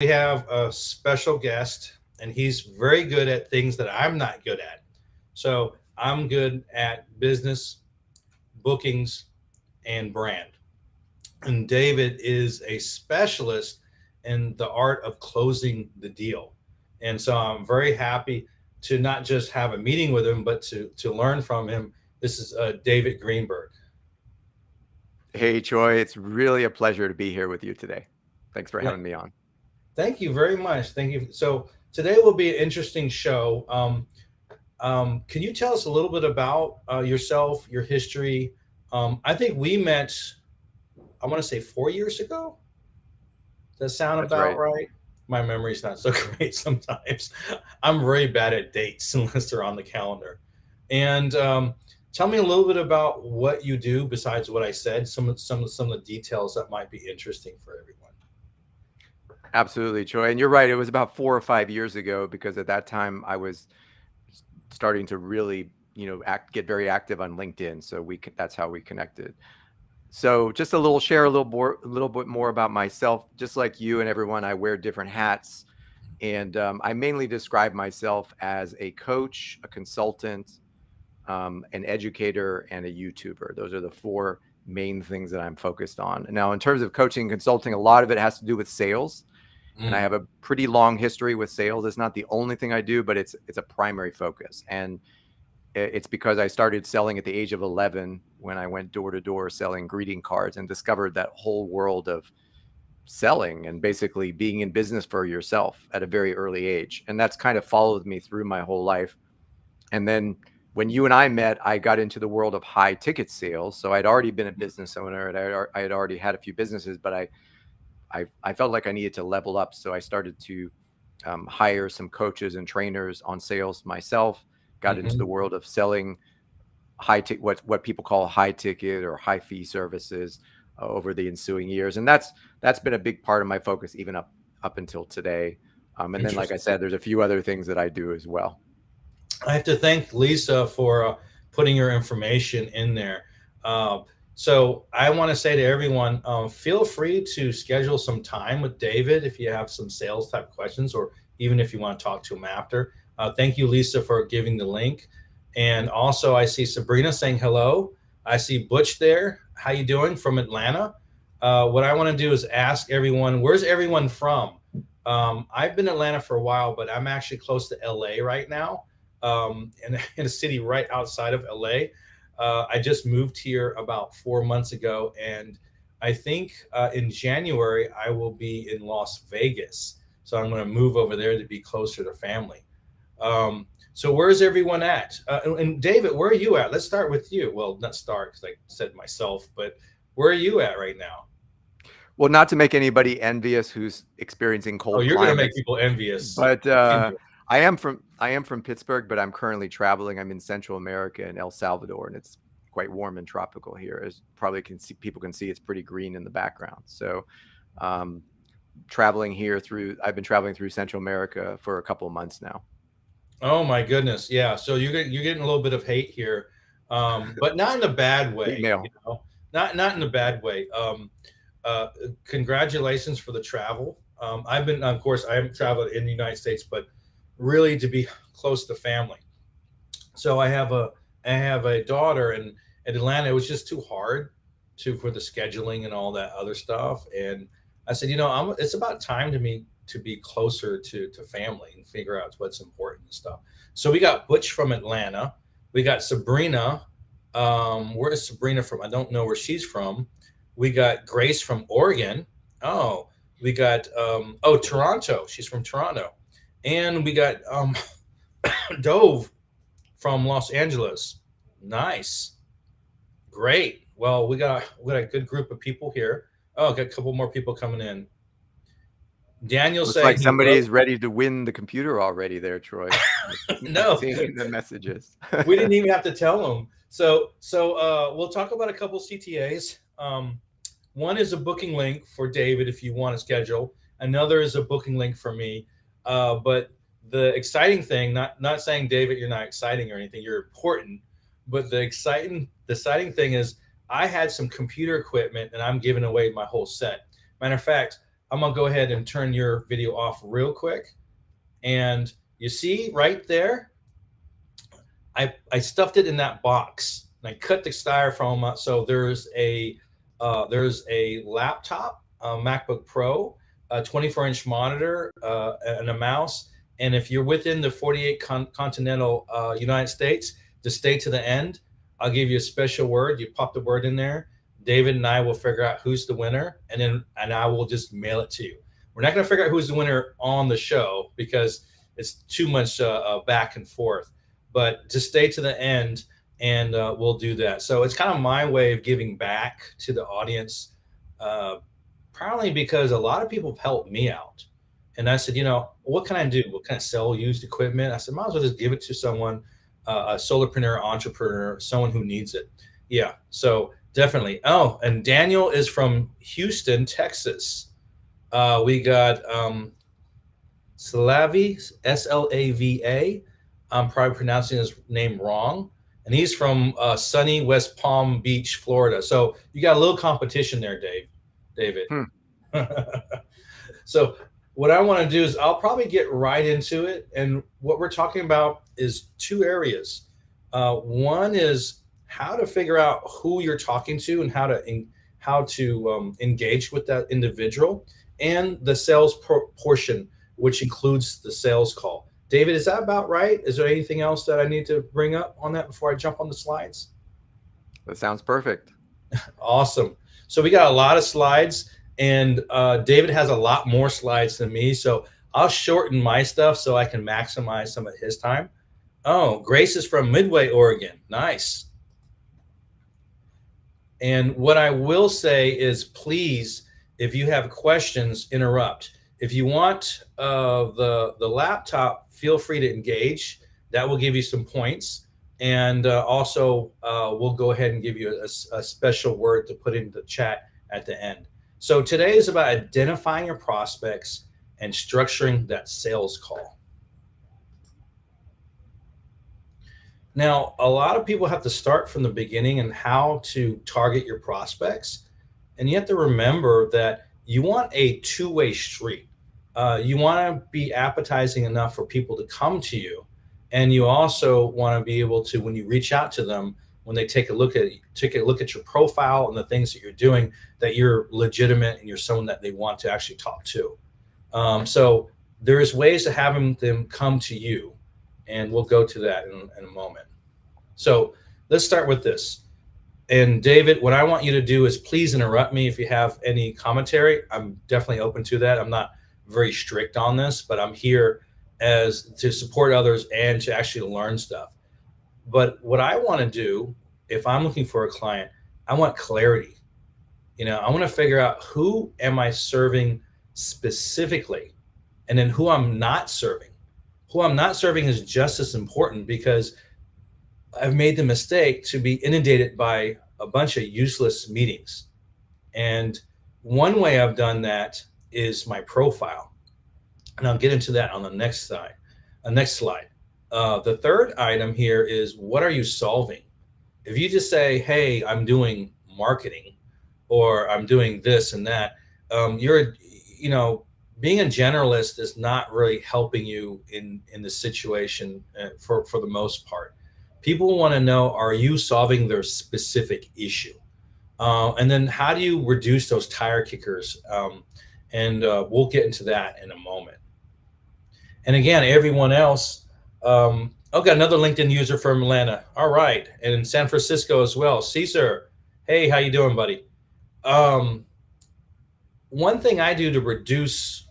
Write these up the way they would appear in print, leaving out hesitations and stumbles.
We have a special guest, and he's very good at things that I'm not good at. So I'm good at business, bookings, and brand. And David is a specialist in the art of closing the deal. And so I'm very happy to not just have a meeting with him, but to learn from him. This is David Greenberg. Hey, Troy, it's really a pleasure to be here with you today. Thanks for Yeah, having me on. thank you very much. Thank you. So today will be an interesting show. Can you tell us a little bit about yourself, your history? I think we met, I want to say 4 years ago. Does that sound That's about right. right? My memory's not so great sometimes. I'm very bad at dates unless they're on the calendar. And tell me a little bit about what you do besides what I said. Some of the details that might be interesting for everyone. Absolutely, Troy. And you're right. It was about 4 or 5 years ago because at that time I was starting to really, get very active on LinkedIn. So that's how we connected. So just share a little bit more about myself. Just like you and everyone, I wear different hats, and I mainly describe myself as a coach, a consultant, an educator, and a YouTuber. Those are the four main things that I'm focused on. Now, in terms of coaching and consulting, a lot of it has to do with sales, and I Mm, have a pretty long history with sales. It's not the only thing I do, but it's a primary focus. And it's because I started selling at the age of 11 when I went door to door selling greeting cards and discovered that whole world of selling and basically being in business for yourself at a very early age. And that's kind of followed me through my whole life. And then when you and I met, I got into the world of high ticket sales. So I'd already been a business owner, and I had already had a few businesses, but I felt like I needed to level up. So I started to hire some coaches and trainers on sales myself. Got into the mhm. world of selling high ticket, what people call high ticket or high fee services over the ensuing years, and that's been a big part of my focus even up until today. And then, like I Interesting. said, there's a few other things that I do as well. I have to thank Lisa for putting your information in there. Uh, so I want to say to everyone, feel free to schedule some time with David if you have some sales type questions, or even if you want to talk to him after. Thank you, Lisa, for giving the link. And also, I see Sabrina saying hello. I see Butch there. How you doing from Atlanta? What I want to do is ask everyone, where's everyone from? I've been in Atlanta for a while, but I'm actually close to LA right now, in a city right outside of LA. I just moved here about 4 months ago, and I think in January I will be in Las Vegas. So I'm going to move over there to be closer to family. So where's everyone at? And David, where are you at? Let's start with you. Well, not start because I said myself, but where are you at right now? Well, not to make anybody envious who's experiencing Oh, cold you're going to make climates, people envious. but You can do it. I am from Pittsburgh, but I'm currently traveling. I'm in Central America in El Salvador, and it's quite warm and tropical here. As probably can see, people can see it's pretty green in the background. So, um, I've been traveling through Central America for a couple of months now. Oh my goodness, yeah. So you're getting a little bit of hate here, but not in a bad Hate way. mail. Not in a bad way. Uh, Congratulations for the travel. I've been, of course, I haven't traveled in the United States, but really to be close to family. So I have a daughter, and in Atlanta, it was just too hard to for the scheduling and all that other stuff. And I said, it's about time to me to be closer to family and figure out what's important and stuff. So we got Butch from Atlanta. We got Sabrina. Where is Sabrina from? I don't know where she's from. We got Grace from Oregon. Oh, we got Toronto. She's from Toronto, and we got Dove from Los Angeles. Nice. Great. Well, we got a good group of people here. Oh, got a couple more people coming in. Daniel Looks like saying he somebody loves. is ready to win the computer already there, Troy. I'm No, seeing in the messages. we didn't even have to tell them. So we'll talk about a couple CTAs. One is a booking link for David if you want to schedule. Another is a booking link for me. But the exciting thing, not saying David, you're not exciting or anything. You're important. But the exciting thing is I had some computer equipment and I'm giving away my whole set. Matter of fact, I'm gonna go ahead and turn your video off real quick. And you see right there, I stuffed it in that box and I cut the styrofoam out. So there's a laptop, a MacBook Pro, a 24-inch monitor, and a mouse. And if you're within the 48 continental United States, to stay to the end, I'll give you a special word. You pop the word in there. David and I will figure out who's the winner, and I will just mail it to you. We're not going to figure out who's the winner on the show because it's too much back and forth. But just stay to the end, and we'll do that. So it's kind of my way of giving back to the audience, probably because a lot of people have helped me out. And I said, what can I do? What can I sell used equipment? I said, might as well just give it to someone, a solopreneur, entrepreneur, someone who needs it. Yeah, so definitely. Oh, and Daniel is from Houston, Texas. We got Slavi, Slava. I'm probably pronouncing his name wrong. And he's from sunny West Palm Beach, Florida. So you got a little competition there, David. So what I want to do is I'll probably get right into it. And what we're talking about is two areas. One is how to figure out who you're talking to and how to engage with that individual, and the sales portion, which includes the sales call. David, is that about right? Is there anything else that I need to bring up on that before I jump on the slides? That sounds perfect. Awesome. So we got a lot of slides, and David has a lot more slides than me. So I'll shorten my stuff so I can maximize some of his time. Oh, Grace is from Midway, Oregon. Nice. And what I will say is, please, if you have questions, interrupt. If you want the laptop, feel free to engage. That will give you some points. And also, we'll go ahead and give you a special word to put into the chat at the end. So today is about identifying your prospects and structuring that sales call. Now, a lot of people have to start from the beginning and how to target your prospects. And you have to remember that you want a two-way street. You want to be appetizing enough for people to come to you. And you also want to be able to, when you reach out to them, when they take a look at your profile and the things that you're doing, that you're legitimate and you're someone that they want to actually talk to. So there's ways to have them come to you, and we'll go to that in a moment. So let's start with this. And David, what I want you to do is please interrupt me if you have any commentary. I'm definitely open to that. I'm not very strict on this, but I'm here to support others and to actually learn stuff. But what I want to do, if I'm looking for a client, I want clarity. I want to figure out who am I serving specifically, and then who I'm not serving. Who I'm not serving is just as important, because I've made the mistake to be inundated by a bunch of useless meetings. And one way I've done that is my profile. And I'll get into that on the next slide. The third item here is, what are you solving? If you just say, hey, I'm doing marketing, or I'm doing this and that, being a generalist is not really helping you in the situation for the most part. People want to know, are you solving their specific issue? And then how do you reduce those tire kickers? And we'll get into that in a moment. And again, everyone else, got another LinkedIn user from Atlanta. All right. And in San Francisco as well. Caesar, hey, how you doing, buddy? One thing I do to reduce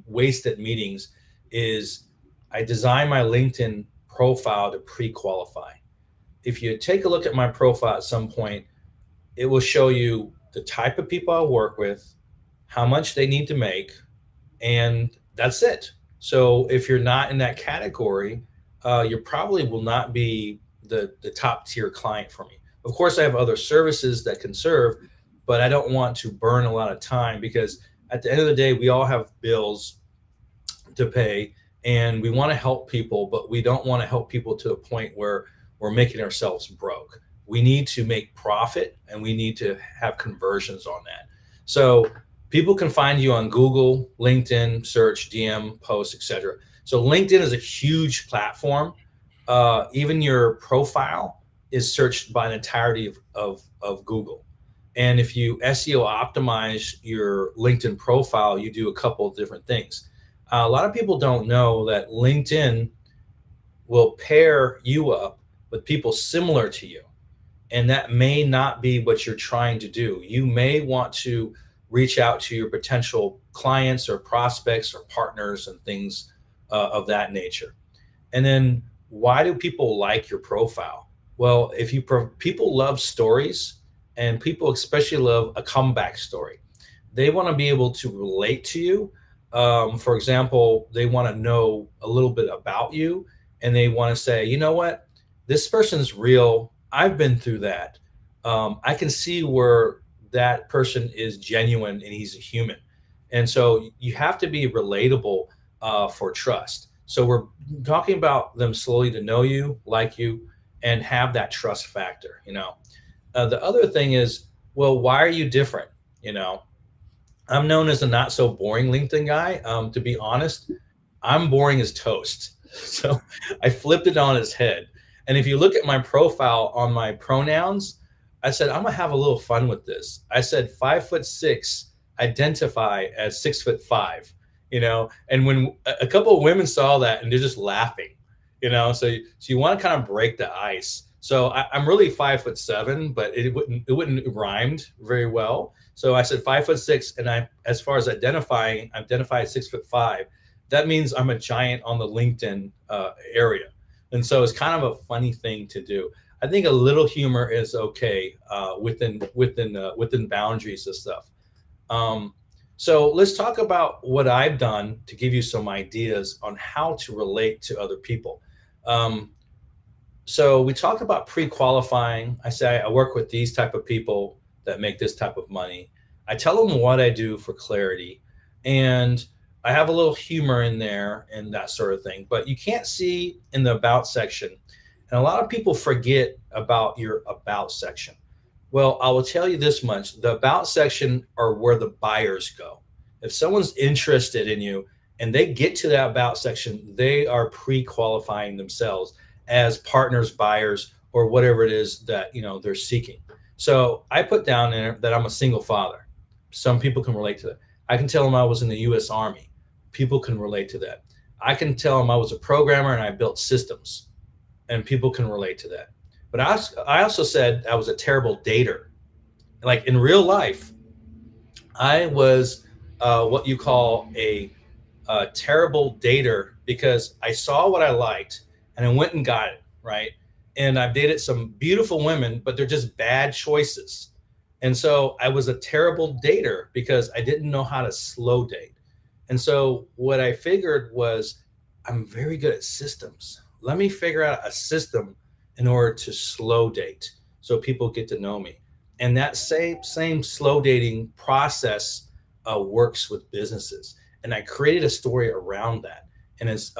wasted meetings is I design my LinkedIn profile to pre-qualify. If you take a look at my profile at some point, it will show you the type of people I work with, how much they need to make, and that's it. So if you're not in that category, you probably will not be the top tier client for me. Of course, I have other services that can serve, but I don't want to burn a lot of time, because at the end of the day, we all have bills to pay, and we want to help people, but we don't want to help people to a point where we're making ourselves broke. we need to make profit and we need to have conversions on that. So people can find you on Google, LinkedIn, search, DM, post, etc. So LinkedIn is a huge platform. Even your profile is searched by an entirety of Google. And if you SEO optimize your LinkedIn profile, you do a couple of different things. A lot of people don't know that LinkedIn will pair you up with people similar to you. And that may not be what you're trying to do. You may want to reach out to your potential clients or prospects or partners and things of that nature. And then why do people like your profile? Well, if you people love stories, and people especially love a comeback story. They want to be able to relate to you. For example, they want to know a little bit about you, and they want to say, you know what, this person's real. I've been through that. I can see where that person is genuine and he's a human. And so you have to be relatable for trust. So we're talking about them slowly to know you, like you, and have that trust factor. The other thing is, well, why are you different? You know, I'm known as a not so boring LinkedIn guy. To be honest, I'm boring as toast. So I flipped it on its head. And if you look at my profile on my pronouns, I said, I'm gonna have a little fun with this. I said 5'6", identify as 6'5", and when a couple of women saw that and they're just laughing, so you want to kind of break the ice. So I'm really 5'7", but it wouldn't rhymed very well. So I said 5'6", and as far as identify as 6'5". That means I'm a giant on the LinkedIn area, and so it's kind of a funny thing to do. I think a little humor is okay within boundaries and stuff. So let's talk about what I've done to give you some ideas on how to relate to other people. So we talked about pre-qualifying. I say I work with these type of people that make this type of money. I tell them what I do for clarity, and I have a little humor in there and that sort of thing. But you can't see in the about section, and a lot of people forget about your about section. Well, I will tell you this much: the about section are where the buyers go. If someone's interested in you and they get to that about section, they are pre-qualifying themselves as partners, buyers, or whatever it is that they're seeking. So I put down there that I'm a single father. Some people can relate to that. I can tell them I was in the U.S. Army. People can relate to that. I can tell them I was a programmer and I built systems, and people can relate to that. But I also said I was a terrible dater. Like in real life, I was what you call a terrible dater, because I saw what I liked and I went and got it, right? And I've dated some beautiful women, but they're just bad choices. And so I was a terrible dater because I didn't know how to slow date. And so what I figured was, I'm very good at systems. Let me figure out a system in order to slow date so people get to know me. And that same slow dating process works with businesses. And I created a story around that. And it's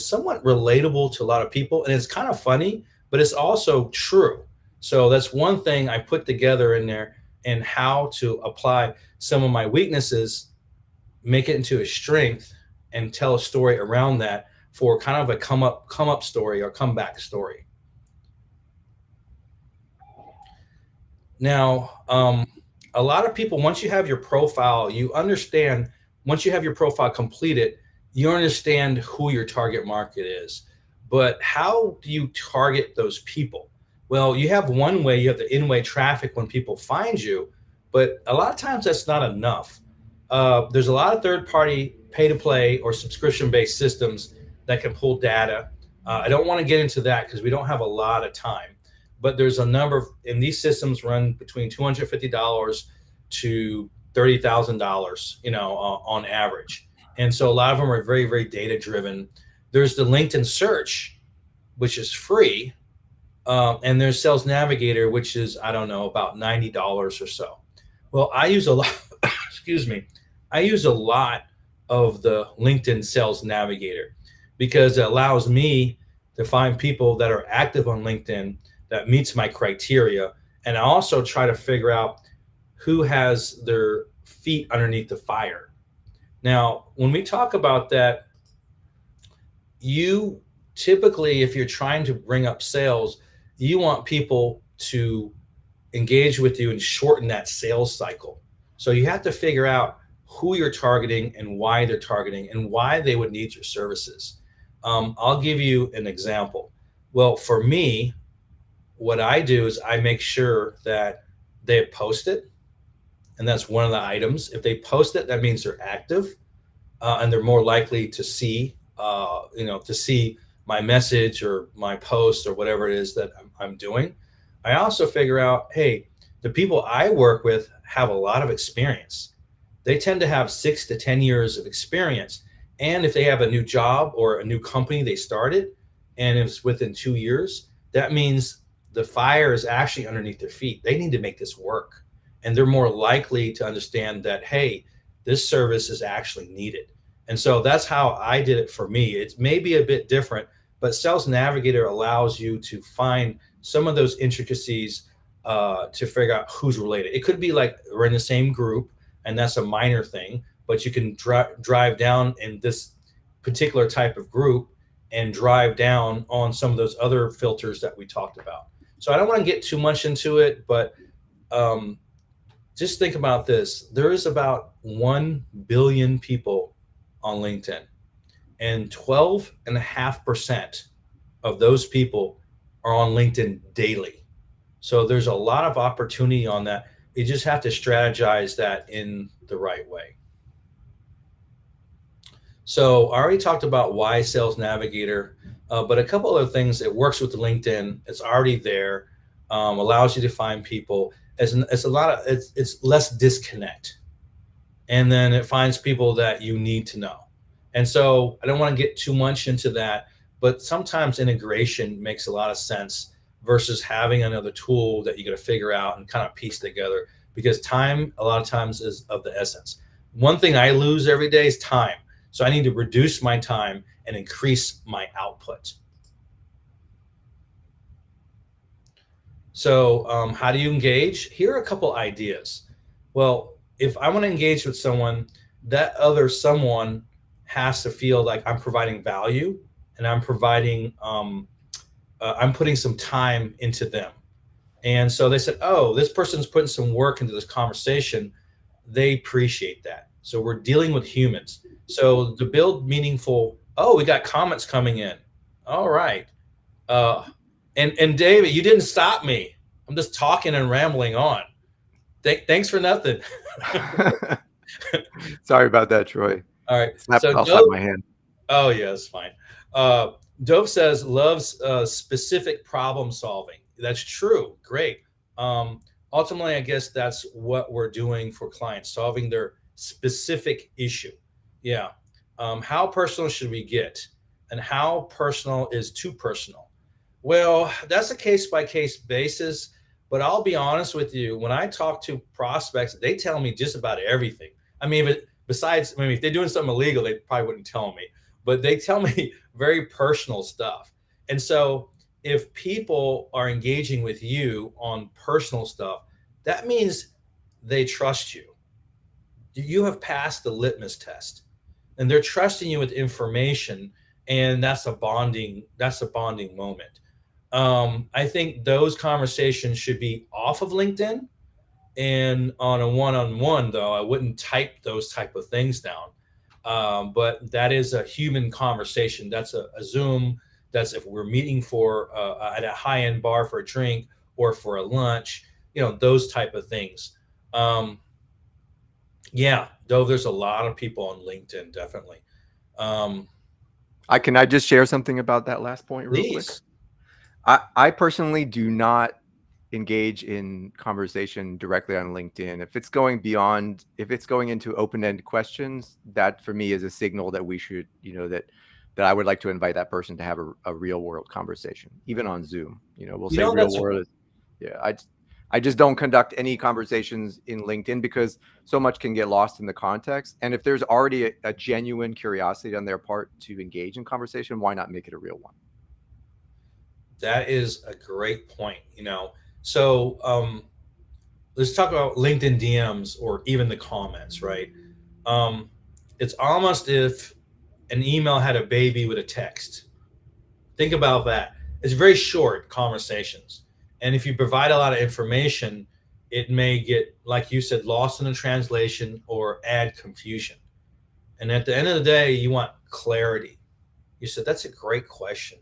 somewhat relatable to a lot of people. And it's kind of funny, but it's also true. So that's one thing I put together in there, and how to apply some of my weaknesses, make it into a strength, and tell a story around that for kind of a come up story or comeback story. Now, a lot of people, once you have your profile, once you have your profile completed, you understand who your target market is. But how do you target those people? Well, you have one way, you have the in-way traffic when people find you, but a lot of times that's not enough. There's a lot of third-party pay-to-play or subscription-based systems that can pull data. I don't want to get into that because we don't have a lot of time. But there's a number and these systems run between $250 to $30,000, on average. And so a lot of them are very, very data driven. There's the LinkedIn search, which is free. And there's Sales Navigator, which is, I don't know, about $90 or so. Well, I use a lot, excuse me, I use a lot of the LinkedIn Sales Navigator because it allows me to find people that are active on LinkedIn that meets my criteria. And I also try to figure out who has their feet underneath the fire. Now, when we talk about that, you typically, if you're trying to bring up sales, you want people to engage with you and shorten that sales cycle. So you have to figure out who you're targeting and why they're targeting and why they would need your services. I'll give you an example. Well, for me, what I do is I make sure that they post it, and that's one of the items. If they post it, that means they're active, and they're more likely to see, to see my message or my post or whatever it is that I'm doing. I also figure out, hey, the people I work with have a lot of experience. They tend to have 6 to 10 years of experience. And if they have a new job or a new company they started, and it's within 2 years, that means the fire is actually underneath their feet. They need to make this work. And they're more likely to understand that, hey, this service is actually needed. And so that's how I did it for me. It's maybe a bit different, but Sales Navigator allows you to find some of those intricacies to figure out who's related. It could be like we're in the same group, and that's a minor thing, but you can drive down in this particular type of group and drive down on some of those other filters that we talked about. So I don't want to get too much into it, but just think about this. There is about 1 billion people on LinkedIn, and 12.5% of those people are on LinkedIn daily. So there's a lot of opportunity on that. You just have to strategize that in the right way. So I already talked about why Sales Navigator, but a couple other things. It works with LinkedIn. It's already there, allows you to find people. It's less disconnect, and then it finds people that you need to know. And so I don't want to get too much into that, but sometimes integration makes a lot of sense versus having another tool that you got to figure out and kind of piece together, because time a lot of times is of the essence. One thing I lose every day is time. So I need to reduce my time and increase my output. So how do you engage? Here are a couple ideas. Well, if I want to engage with someone, that other someone has to feel like I'm providing value, and I'm putting some time into them. And so they said, oh, this person's putting some work into this conversation. They appreciate that. So we're dealing with humans. So to build meaningful, oh, we got comments coming in. All right. And David, you didn't stop me. I'm just talking and rambling on. Thanks for nothing. Sorry about that, Troy. All right. I'll slap my hand. Oh, yeah, it's fine. Dove says loves specific problem solving. That's true. Great. Ultimately, I guess that's what we're doing for clients, solving their specific issue. Yeah. How personal should we get? And how personal is too personal? Well, that's a case-by-case basis, but I'll be honest with you. When I talk to prospects, they tell me just about everything. I mean, if they're doing something illegal, they probably wouldn't tell me, but they tell me very personal stuff. And so if people are engaging with you on personal stuff, that means they trust you. You have passed the litmus test, and they're trusting you with information, and that's a bonding moment. I think those conversations should be off of LinkedIn, and on a one-on-one, though, I wouldn't type those type of things down. But that is a human conversation. That's a Zoom. That's if we're meeting for at a high-end bar for a drink or for a lunch, those type of things. Yeah, though there's a lot of people on LinkedIn, definitely. Can I just share something about that last point real quick? I personally do not engage in conversation directly on LinkedIn. If it's going into open-ended questions, that for me is a signal that we should, that I would like to invite that person to have a real world conversation, even on Zoom. We'll say real world. Yeah. I just don't conduct any conversations in LinkedIn because so much can get lost in the context. And if there's already a genuine curiosity on their part to engage in conversation, why not make it a real one? That is a great point. So let's talk about LinkedIn DMs or even the comments, right? Um, it's almost if an email had a baby with a text. Think about that. It's very short conversations. And if you provide a lot of information, it may get, like you said, lost in the translation or add confusion. And at the end of the day, you want clarity. You said, that's a great question.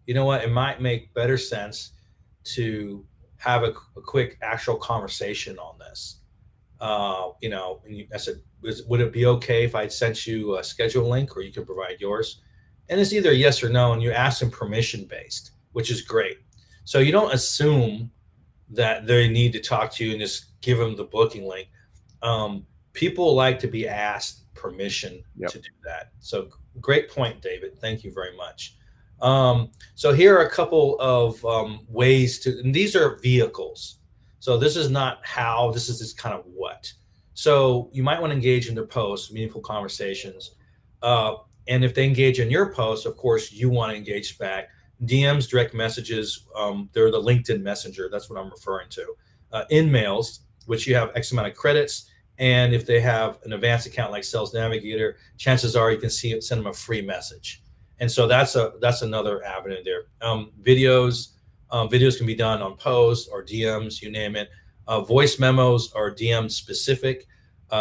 You know what? It might make better sense to have a quick actual conversation on this. And I said, would it be okay if I sent you a schedule link or you can provide yours? And it's either yes or no. And you ask them permission based, which is great. So you don't assume that they need to talk to you and just give them the booking link. People like to be asked permission Yep. to do that. So great point, David. Thank you very much. So here are a couple of ways to, and these are vehicles. So this is not how, this is just kind of what. So you might want to engage in their posts, meaningful conversations. And if they engage in your post, of course, you want to engage back. DMs, direct messages, they're the LinkedIn Messenger. That's what I'm referring to. In mails, which you have X amount of credits. And if they have an advanced account like Sales Navigator, chances are you can send them a free message. And so that's another avenue there. Videos can be done on posts or DMs, you name it. Voice memos are DM specific.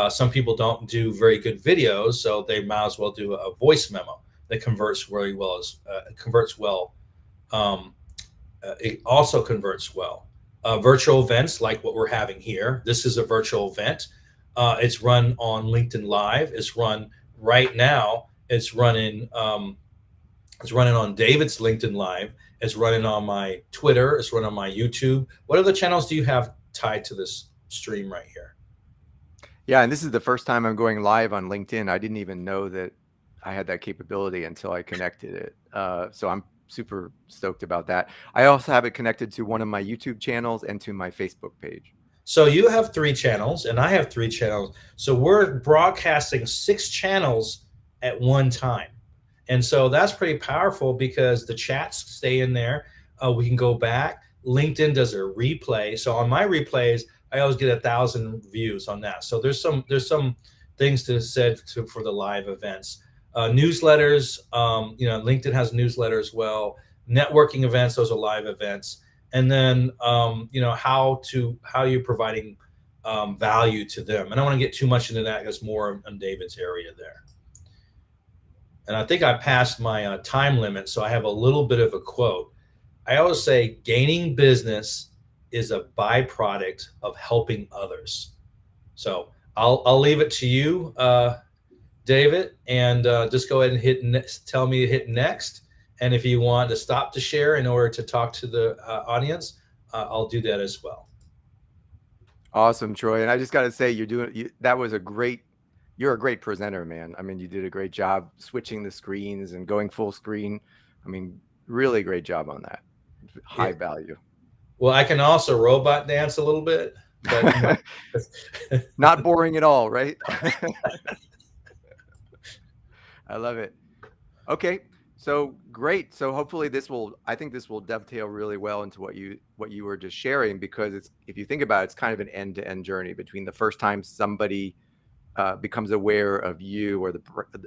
Some people don't do very good videos, so they might as well do a voice memo that converts really well. Converts well. It also converts well. Virtual events like what we're having here. This is a virtual event. It's run on LinkedIn Live. It's run right now. It's running. It's running on David's LinkedIn Live. It's running on my Twitter. It's running on my YouTube. What other channels do you have tied to this stream right here? Yeah, and this is the first time I'm going live on LinkedIn. I didn't even know that I had that capability until I connected it. So I'm super stoked about that. I also have it connected to one of my YouTube channels and to my Facebook page. So you have 3 channels and I have 3 channels. So we're broadcasting 6 channels at one time. And so that's pretty powerful because the chats stay in there. We can go back. LinkedIn does a replay. So on my replays, I always get 1,000 views on that. So there's some things to said for the live events. Newsletters, LinkedIn has newsletters as well. Networking events, those are live events. And then how you're providing value to them. I don't want to get too much into that. It's more on David's area there. And I think I passed my time limit, so I have a little bit of a quote. I always say gaining business is a byproduct of helping others. So I'll leave it to you, David, and just go ahead and tell me to hit next. And if you want to stop to share in order to talk to the audience, I'll do that as well. Awesome, Troy. And I just got to say, you're a great presenter, man. I mean, you did a great job switching the screens and going full screen. I mean, really great job on that. High value. Well, I can also robot dance a little bit, but not boring at all, right? I love it. Okay, so great. So hopefully I think this will dovetail really well into what you were just sharing, because if you think about it, it's kind of an end-to-end journey between the first time somebody becomes aware of you or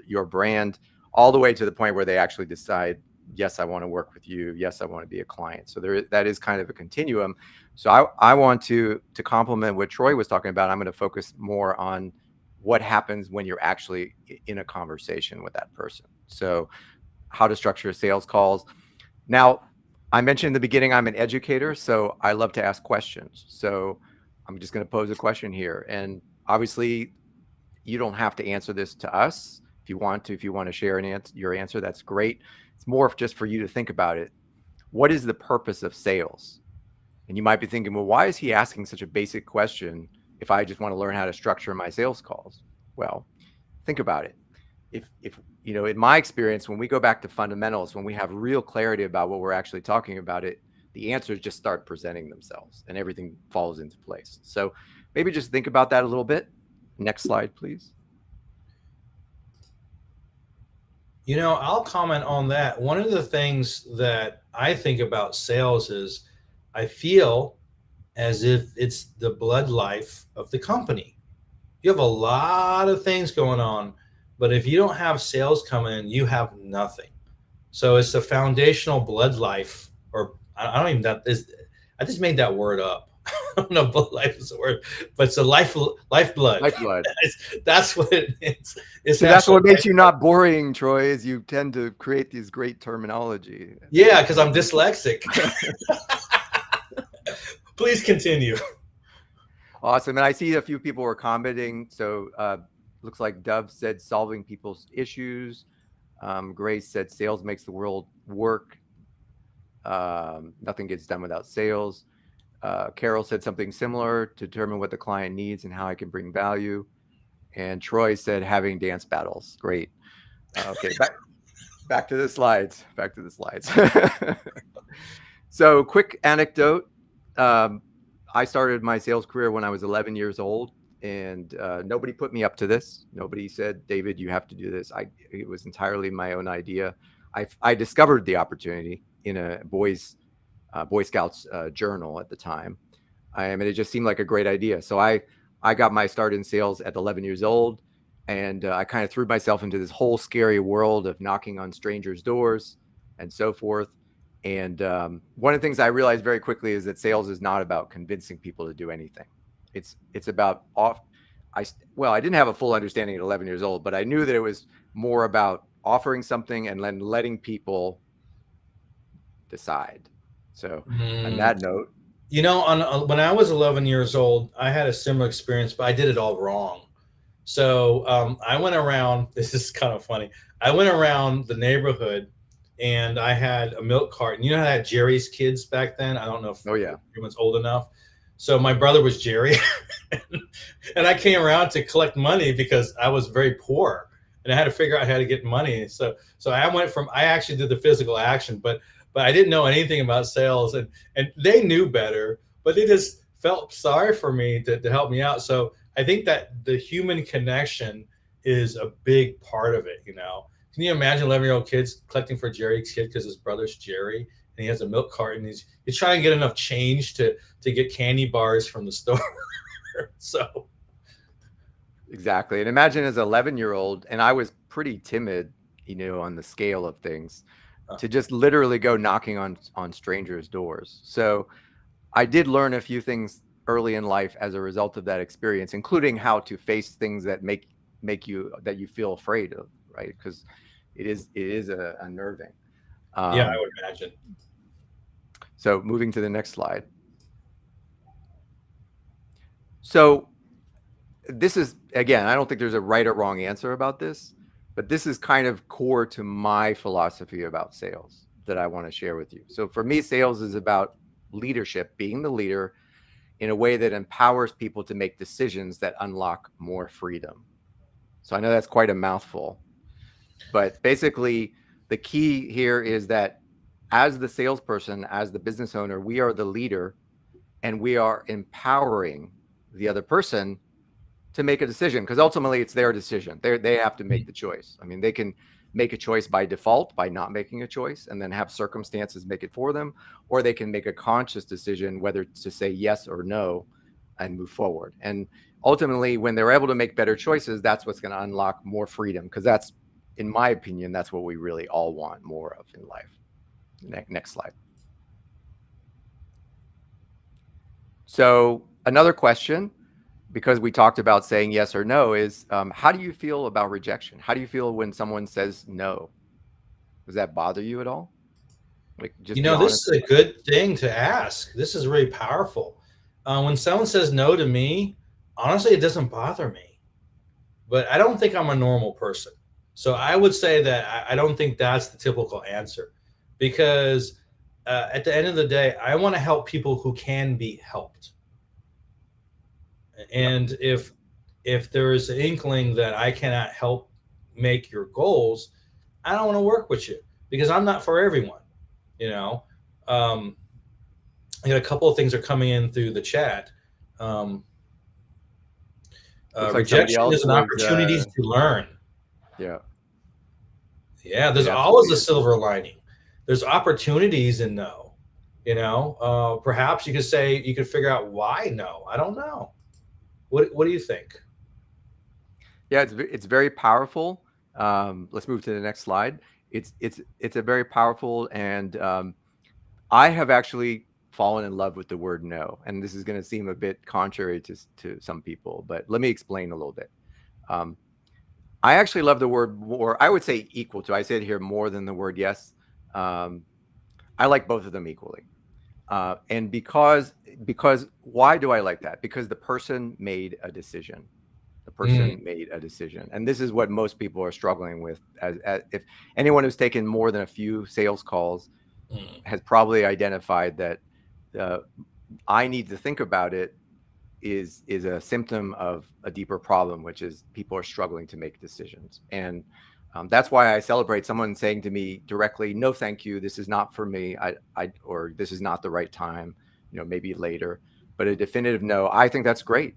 your brand, all the way to the point where they actually decide, yes, I want to work with you. Yes, I want to be a client. So that is kind of a continuum. So I want to complement what Troy was talking about. I'm going to focus more on what happens when you're actually in a conversation with that person. So how to structure sales calls. Now, I mentioned in the beginning, I'm an educator, so I love to ask questions. So I'm just going to pose a question here. And obviously, you don't have to answer this to us. If you want to share your answer, that's great. It's more just for you to think about it. What is the purpose of sales? And you might be thinking, well, why is he asking such a basic question if I just want to learn how to structure my sales calls? Well, think about it. If in my experience, when we go back to fundamentals, when we have real clarity about what we're actually talking about, the answers just start presenting themselves and everything falls into place. So maybe just think about that a little bit. Next slide, please. I'll comment on that. One of the things that I think about sales is I feel as if it's the blood life of the company. You have a lot of things going on, but if you don't have sales coming in, you have nothing. So it's a foundational blood life, or I don't even that is. I just made that word up. I don't know if blood life is a word, but it's a lifeblood. Lifeblood. That's what it is. It's See, that's actual what makes you lifeblood. not boring, Troy, is you tend to create these great terminology. Yeah, because I'm dyslexic. Please continue. Awesome. And I see a few people were commenting. So looks like Dove said solving people's issues. Grace said sales makes the world work. Nothing gets done without sales. Carol said something similar, to determine what the client needs and how I can bring value. And Troy said having dance battles. Great. Okay, back to the slides. Back to the slides. So quick anecdote. I started my sales career when I was 11 years old, and nobody put me up to this. Nobody said, David, you have to do this. It was entirely my own idea. I discovered the opportunity in a Boy Scouts journal at the time. And it just seemed like a great idea. So I got my start in sales at 11 years old, and I kind of threw myself into this whole scary world of knocking on strangers' doors and so forth. And one of the things I realized very quickly is that sales is not about convincing people to do anything. It's about I didn't have a full understanding at 11 years old, but I knew that it was more about offering something and then letting people decide. So on that note, When I was 11 years old, I had a similar experience, but I did it all wrong. So I went around. This is kind of funny. I went around the neighborhood, and I had a milk carton. You know how I had Jerry's Kids back then? I don't know if oh yeah, everyone's old enough. So my brother was Jerry, and I came around to collect money because I was very poor, and I had to figure out how to get money. So I actually did the physical action, but I didn't know anything about sales, and they knew better, but they just felt sorry for me to help me out. So I think that the human connection is a big part of it. Can you imagine 11-year-old kids collecting for Jerry's kid because his brother's Jerry and he has a milk carton? He's trying to get enough change to get candy bars from the store. So exactly. And imagine as an 11-year-old, and I was pretty timid, on the scale of things, to just literally go knocking on strangers' doors. So I did learn a few things early in life as a result of that experience, including how to face things that make you feel afraid of, right? Because it is unnerving. yeah, I would imagine. So moving to the next slide. So this is, again, I don't think there's a right or wrong answer about this, but this is kind of core to my philosophy about sales that I want to share with you. So for me, sales is about leadership, being the leader in a way that empowers people to make decisions that unlock more freedom. So I know that's quite a mouthful, but basically the key here is that as the salesperson, as the business owner, we are the leader, and we are empowering the other person to make a decision, because ultimately it's their decision. They have to make the choice. I mean, they can make a choice by default by not making a choice and then have circumstances make it for them, or they can make a conscious decision whether to say yes or no and move forward. And ultimately, when they're able to make better choices, that's what's going to unlock more freedom, because that's, in my opinion, that's what we really all want more of in life. Next slide. So another question, because we talked about saying yes or no, is how do you feel about rejection? How do you feel when someone says no? Does that bother you at all? Like, just be This honest. is a good thing to ask. This is really powerful. When someone says no to me, honestly, it doesn't bother me. But I don't think I'm a normal person. So I would say that I don't think that's the typical answer, because at the end of the day, I want to help people who can be helped. Yep. And if there is an inkling that I cannot help make your goals, I don't want to work with you, because I'm not for everyone. You know, um, I got a couple of things are coming in through the chat. Um, Looks like somebody Rejection else is an was, opportunity to learn. yeah. Yeah, there's It always absolutely a is. silver lining. There's opportunities in no. Perhaps you could say you could figure out why no. I don't know. What do you think? Yeah, it's very powerful. Let's move to the next slide. It's a very powerful, and I have actually fallen in love with the word no. And this is going to seem a bit contrary to some people, but let me explain a little bit. Um, I actually love the word more. I would say equal to. I say it here more than the word yes. Um, I like both of them equally. And because why do I like that? Because the person made a decision. The Mm, person made a decision, and this is what most people are struggling with. As if anyone who's taken more than a few sales calls mm. has probably identified that uh, I need to think about it is a symptom of a deeper problem, which is people are struggling to make decisions. And that's why I celebrate someone saying to me directly, no, thank you. This is not for me. Or this is not the right time, maybe later, but a definitive no. I think that's great.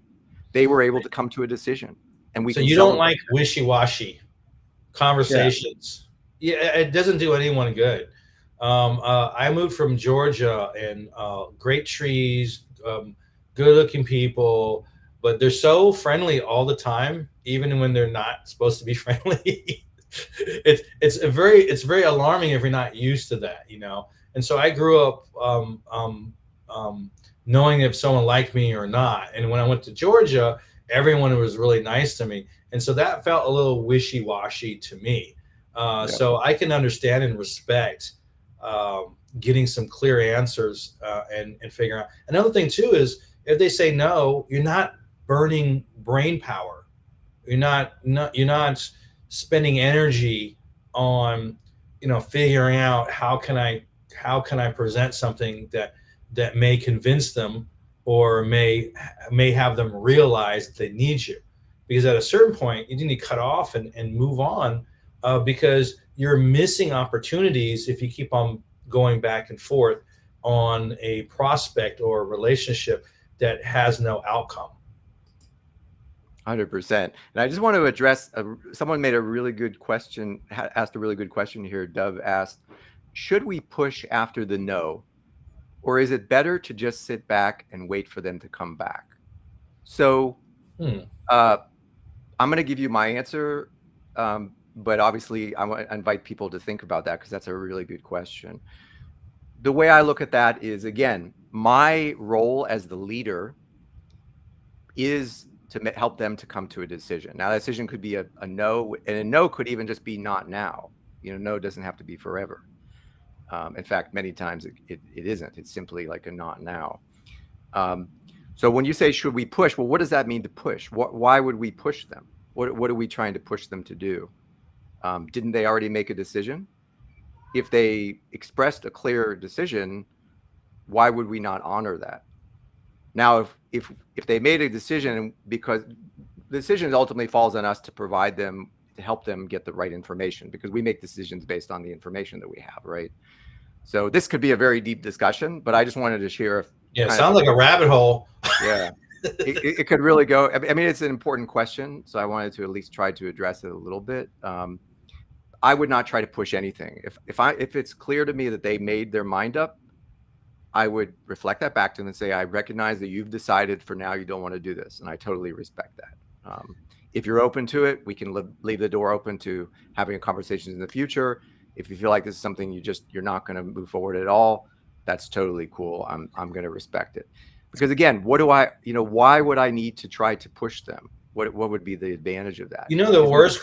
They were able to come to a decision, and we So can you don't celebrate like wishy-washy that. Yeah. conversations? Yeah, it doesn't do anyone good. I moved from Georgia, and great trees, good-looking people, but they're so friendly all the time, even when they're not supposed to be friendly. It's very alarming if you're not used to that. And so I grew up knowing if someone liked me or not. And when I went to Georgia, everyone was really nice to me, and so that felt a little wishy-washy to me. Yeah. So I can understand and respect getting some clear answers and figuring out. Another thing too is if they say no, you're not burning brain power. You're not spending energy on figuring out how can I present something that may convince them or may have them realize that they need you, because at a certain point you need to cut off and move on, because you're missing opportunities if you keep on going back and forth on a prospect or a relationship that has no outcome. 100%. And I just want to address someone made a really good question, asked a really good question here. Dove asked, should we push after the no, or is it better to just sit back and wait for them to come back? So Hmm. uh, I'm going to give you my answer, but obviously I want to invite people to think about that because that's a really good question. The way I look at that is, again, my role as the leader is to help them to come to a decision. Now, that decision could be a no, and a no could even just be not now. No doesn't have to be forever. In fact, many times it isn't. It's simply like a not now. So when you say, should we push? Well, what does that mean to push? Why would we push them? What are we trying to push them to do? Didn't they already make a decision? If they expressed a clear decision, why would we not honor that? Now, if they made a decision, because the decision ultimately falls on us to provide them, to help them get the right information, because we make decisions based on the information that we have, right? So this could be a very deep discussion, but I just wanted to share Yeah, it kind of sounds like a rabbit hole. yeah, it could really go. I mean, it's an important question, so I wanted to at least try to address it a little bit. I would not try to push anything. If it's clear to me that they made their mind up, I would reflect that back to them and say, I recognize that you've decided for now you don't want to do this, and I totally respect that. If you're open to it, we can leave the door open to having conversations in the future. If you feel like this is something you're not going to move forward at all, that's totally cool. I'm going to respect it. Because again, why would I need to try to push them? What would be the advantage of that? The worst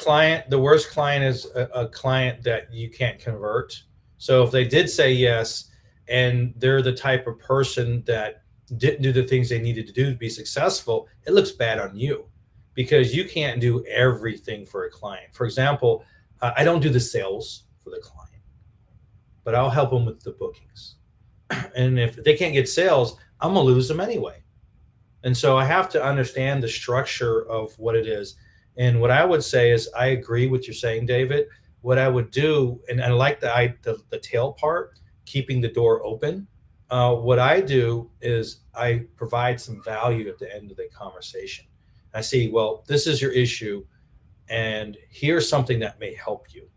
client is a client that you can't convert. So if they did say yes and they're the type of person that didn't do the things they needed to do to be successful, it looks bad on you, because you can't do everything for a client. For example, I don't do the sales for the client, but I'll help them with the bookings. And if they can't get sales, I'm gonna lose them anyway. And so I have to understand the structure of what it is. And what I would say is, I agree with you saying, David. What I would do, and I like the tail part, keeping the door open. What I do is I provide some value at the end of the conversation. I see, well, this is your issue, and here's something that may help you.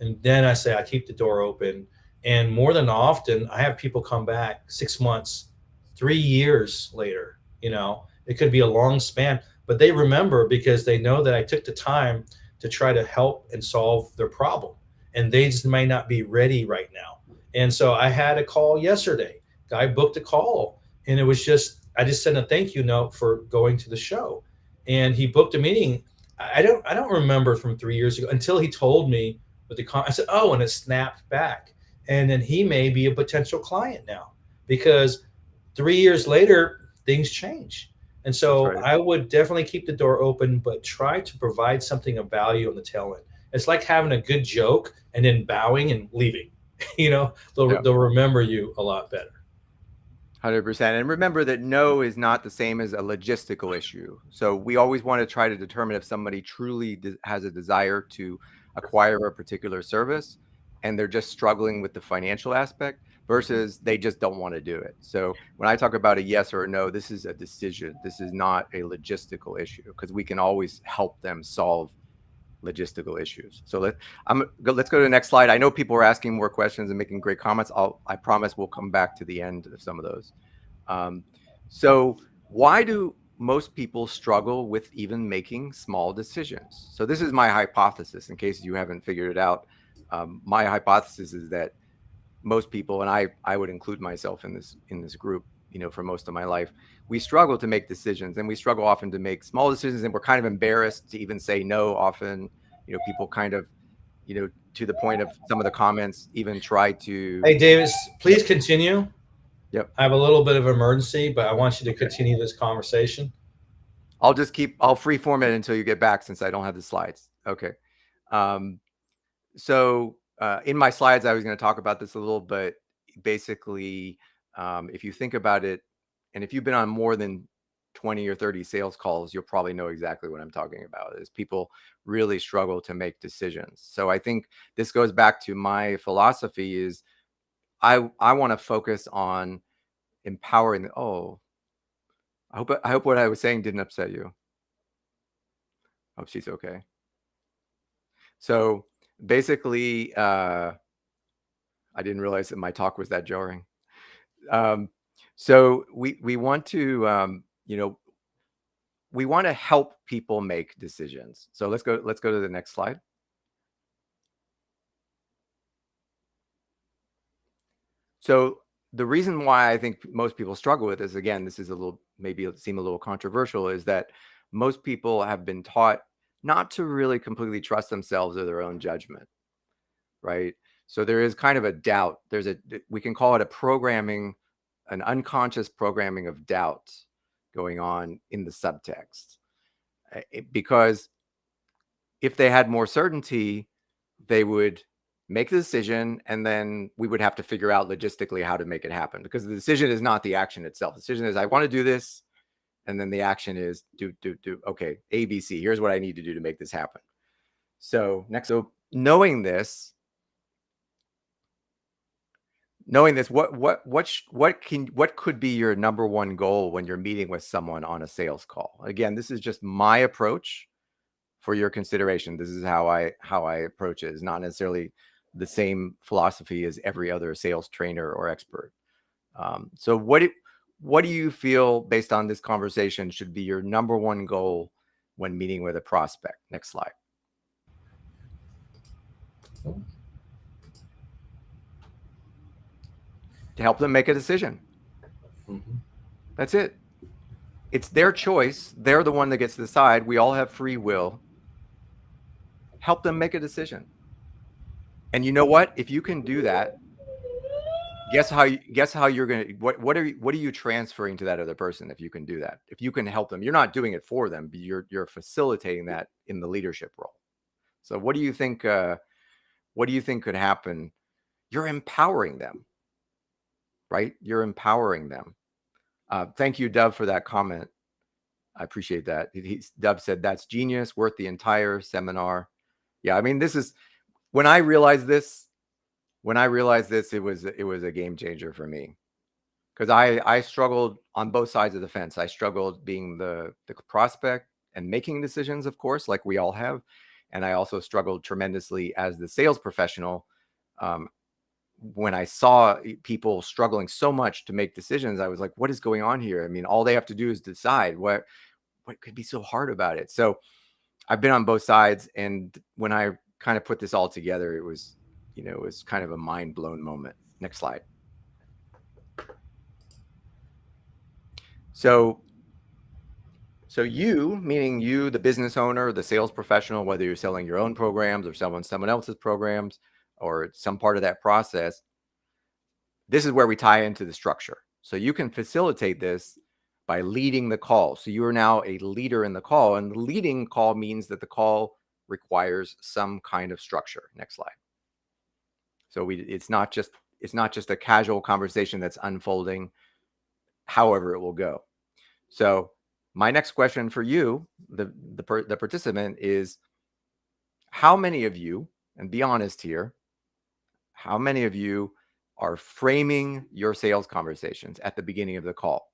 And then I say I keep the door open. And more than often, I have people come back 6 months, 3 years later. It could be a long span, but they remember because they know that I took the time to try to help and solve their problem. And they just may not be ready right now. And so I had a call yesterday. Guy booked a call, and it was I just sent a thank you note for going to the show. And he booked a meeting. I don't remember from 3 years ago until he told me with I said, oh, and it snapped back. And then he may be a potential client now because 3 years later, things change. And That's so right. I would definitely keep the door open, but try to provide something of value on the tail end. It's like having a good joke and then bowing and leaving. Yeah. They'll remember you a lot better. 100%. And remember that no is not the same as a logistical issue. So we always want to try to determine if somebody truly has a desire to acquire a particular service and they're just struggling with the financial aspect versus they just don't want to do it. So when I talk about a yes or a no, this is a decision. This is not a logistical issue because we can always help them solve logistical issues. So let's go to the next slide. I know people are asking more questions and making great comments. I promise we'll come back to the end of some of those. So why do most people struggle with even making small decisions? So this is my hypothesis, in case you haven't figured it out. My hypothesis is that most people, and I would include myself in this group, for most of my life, we struggle to make decisions, and we struggle often to make small decisions, and we're kind of embarrassed to even say no often. People kind of, to the point of some of the comments, even try to. Hey, Davis, please Yep. continue. Yep. I have a little bit of emergency, but I want you to Okay. continue this conversation. I'll free form it until you get back since I don't have the slides. Okay. So in my slides, I was going to talk about this a little, but basically, if you think about it, and if you've been on more than 20 or 30 sales calls, you'll probably know exactly what I'm talking about, is people really struggle to make decisions. So I think this goes back to my philosophy is I want to focus on empowering. Oh, I hope what I was saying didn't upset you. Hope she's okay. So basically, I didn't realize that my talk was that jarring. So we want to, we want to help people make decisions. So let's go to the next slide. So the reason why I think most people struggle with this, again, this is maybe seem a little controversial, is that most people have been taught not to really completely trust themselves or their own judgment, right? So there is kind of a doubt. We can call it an unconscious programming of doubt going on in the subtext. Because if they had more certainty, they would make the decision, and then we would have to figure out logistically how to make it happen, because the decision is not the action itself. The decision is, I want to do this, and then the action is do. Okay, ABC. Here's what I need to do to make this happen. So knowing this, what could be your number one goal when you're meeting with someone on a sales call? Again, this is just my approach for your consideration. This is how I approach it. It's not necessarily the same philosophy as every other sales trainer or expert. So what do you feel, based on this conversation, should be your number one goal when meeting with a prospect? Next slide. To help them make a decision. Mm-hmm. That's it. It's their choice. They're the one that gets to decide. We all have free will. Help them make a decision. And you know what? If you can do that, guess how you're going to, what are you transferring to that other person? If you can do that, if you can help them, you're not doing it for them, but you're facilitating that in the leadership role. So what do you think could happen? You're empowering them, right? You're empowering them. Thank you, Dove, for that comment. I appreciate that. Dove said, that's genius, worth the entire seminar. Yeah. I mean, when I realized this, it was a game changer for me, because I struggled on both sides of the fence. I struggled being the prospect and making decisions, of course, like we all have. And I also struggled tremendously as the sales professional. When I saw people struggling so much to make decisions, I was like, what is going on here? I mean, all they have to do is decide. What could be so hard about it? So I've been on both sides. And when I kind of put this all together, it was kind of a mind blown moment. Next slide. So you, meaning you, the business owner, the sales professional, whether you're selling your own programs or selling someone else's programs or some part of that process, this is where we tie into the structure. So you can facilitate this by leading the call. So you are now a leader in the call, and the leading call means that the call requires some kind of structure. Next slide. So it's not just a casual conversation that's unfolding however it will go. So my next question for you, the participant, is how many of you, and be honest here, how many of you are framing your sales conversations at the beginning of the call?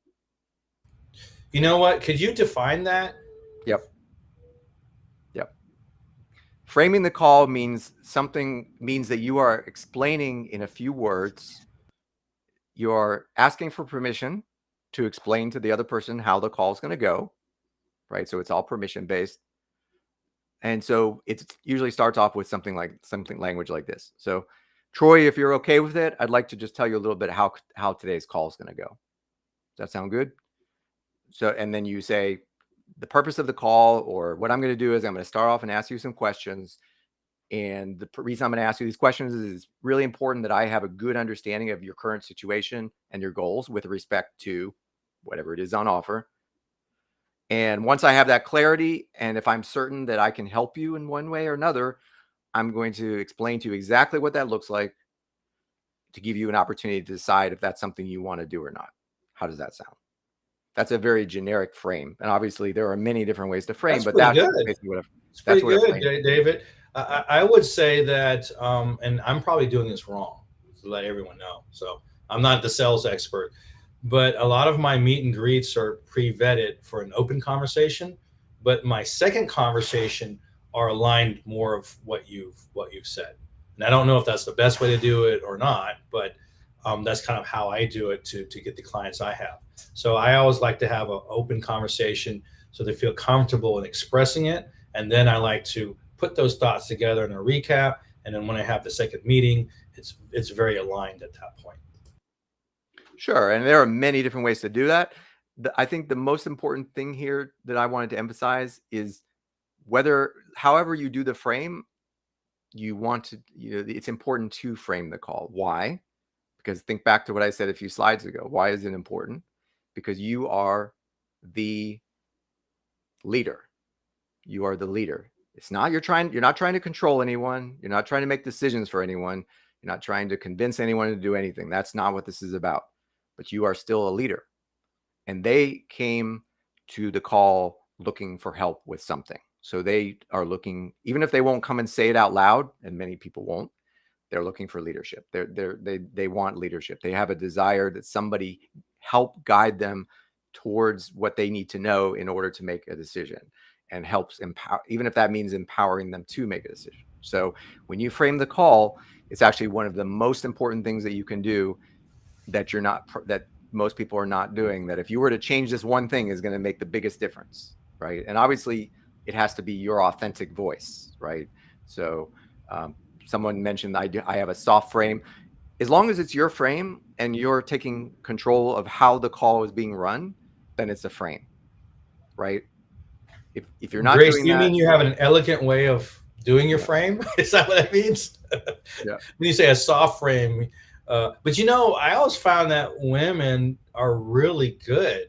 You know what? Could you define that? Yep. Framing the call means that you are explaining in a few words. You are asking for permission to explain to the other person how the call is going to go, right? So it's all permission based. And so it usually starts off with something language like this. So Troy, if you're okay with it, I'd like to just tell you a little bit how today's call is going to go. Does that sound good? So, and then you say the purpose of the call, or what I'm going to do is I'm going to start off and ask you some questions. And the reason I'm going to ask you these questions is it's really important that I have a good understanding of your current situation and your goals with respect to whatever it is on offer. And once I have that clarity, and if I'm certain that I can help you in one way or another, I'm going to explain to you exactly what that looks like to give you an opportunity to decide if that's something you want to do or not. How does that sound? That's a very generic frame. And obviously there are many different ways to frame, but that's basically what it's pretty good, David. I would say that, and I'm probably doing this wrong to let everyone know. So I'm not the sales expert, but a lot of my meet and greets are pre-vetted for an open conversation. But my second conversation are aligned more of what you've said. And I don't know if that's the best way to do it or not, but that's kind of how I do it to get the clients I have. So I always like to have an open conversation so they feel comfortable in expressing it. And then I like to put those thoughts together in a recap. And then when I have the second meeting, it's very aligned at that point. Sure. And there are many different ways to do that. I think the most important thing here that I wanted to emphasize is however you do the frame, it's important to frame the call. Why? Because think back to what I said a few slides ago. Why is it important? Because you are the leader. You are the leader. It's not, you're not trying to control anyone. You're not trying to make decisions for anyone. You're not trying to convince anyone to do anything. That's not what this is about. But you are still a leader. And they came to the call looking for help with something. So they are looking, even if they won't come and say it out loud, and many people won't, they're looking for leadership. They want leadership. They have a desire that somebody help guide them towards what they need to know in order to make a decision, and helps empower, even if that means empowering them to make a decision. So when you frame the call, it's actually one of the most important things that you can do that most people are not doing, that if you were to change this one thing is going to make the biggest difference, right? And obviously it has to be your authentic voice, right? So someone mentioned I have a soft frame. As long as it's your frame and you're taking control of how the call is being run, then it's a frame, right? If you're not Grace, doing do you that, mean you have an elegant way of doing your frame? Is that what that means? Yeah. When you say a soft frame, but I always found that women are really good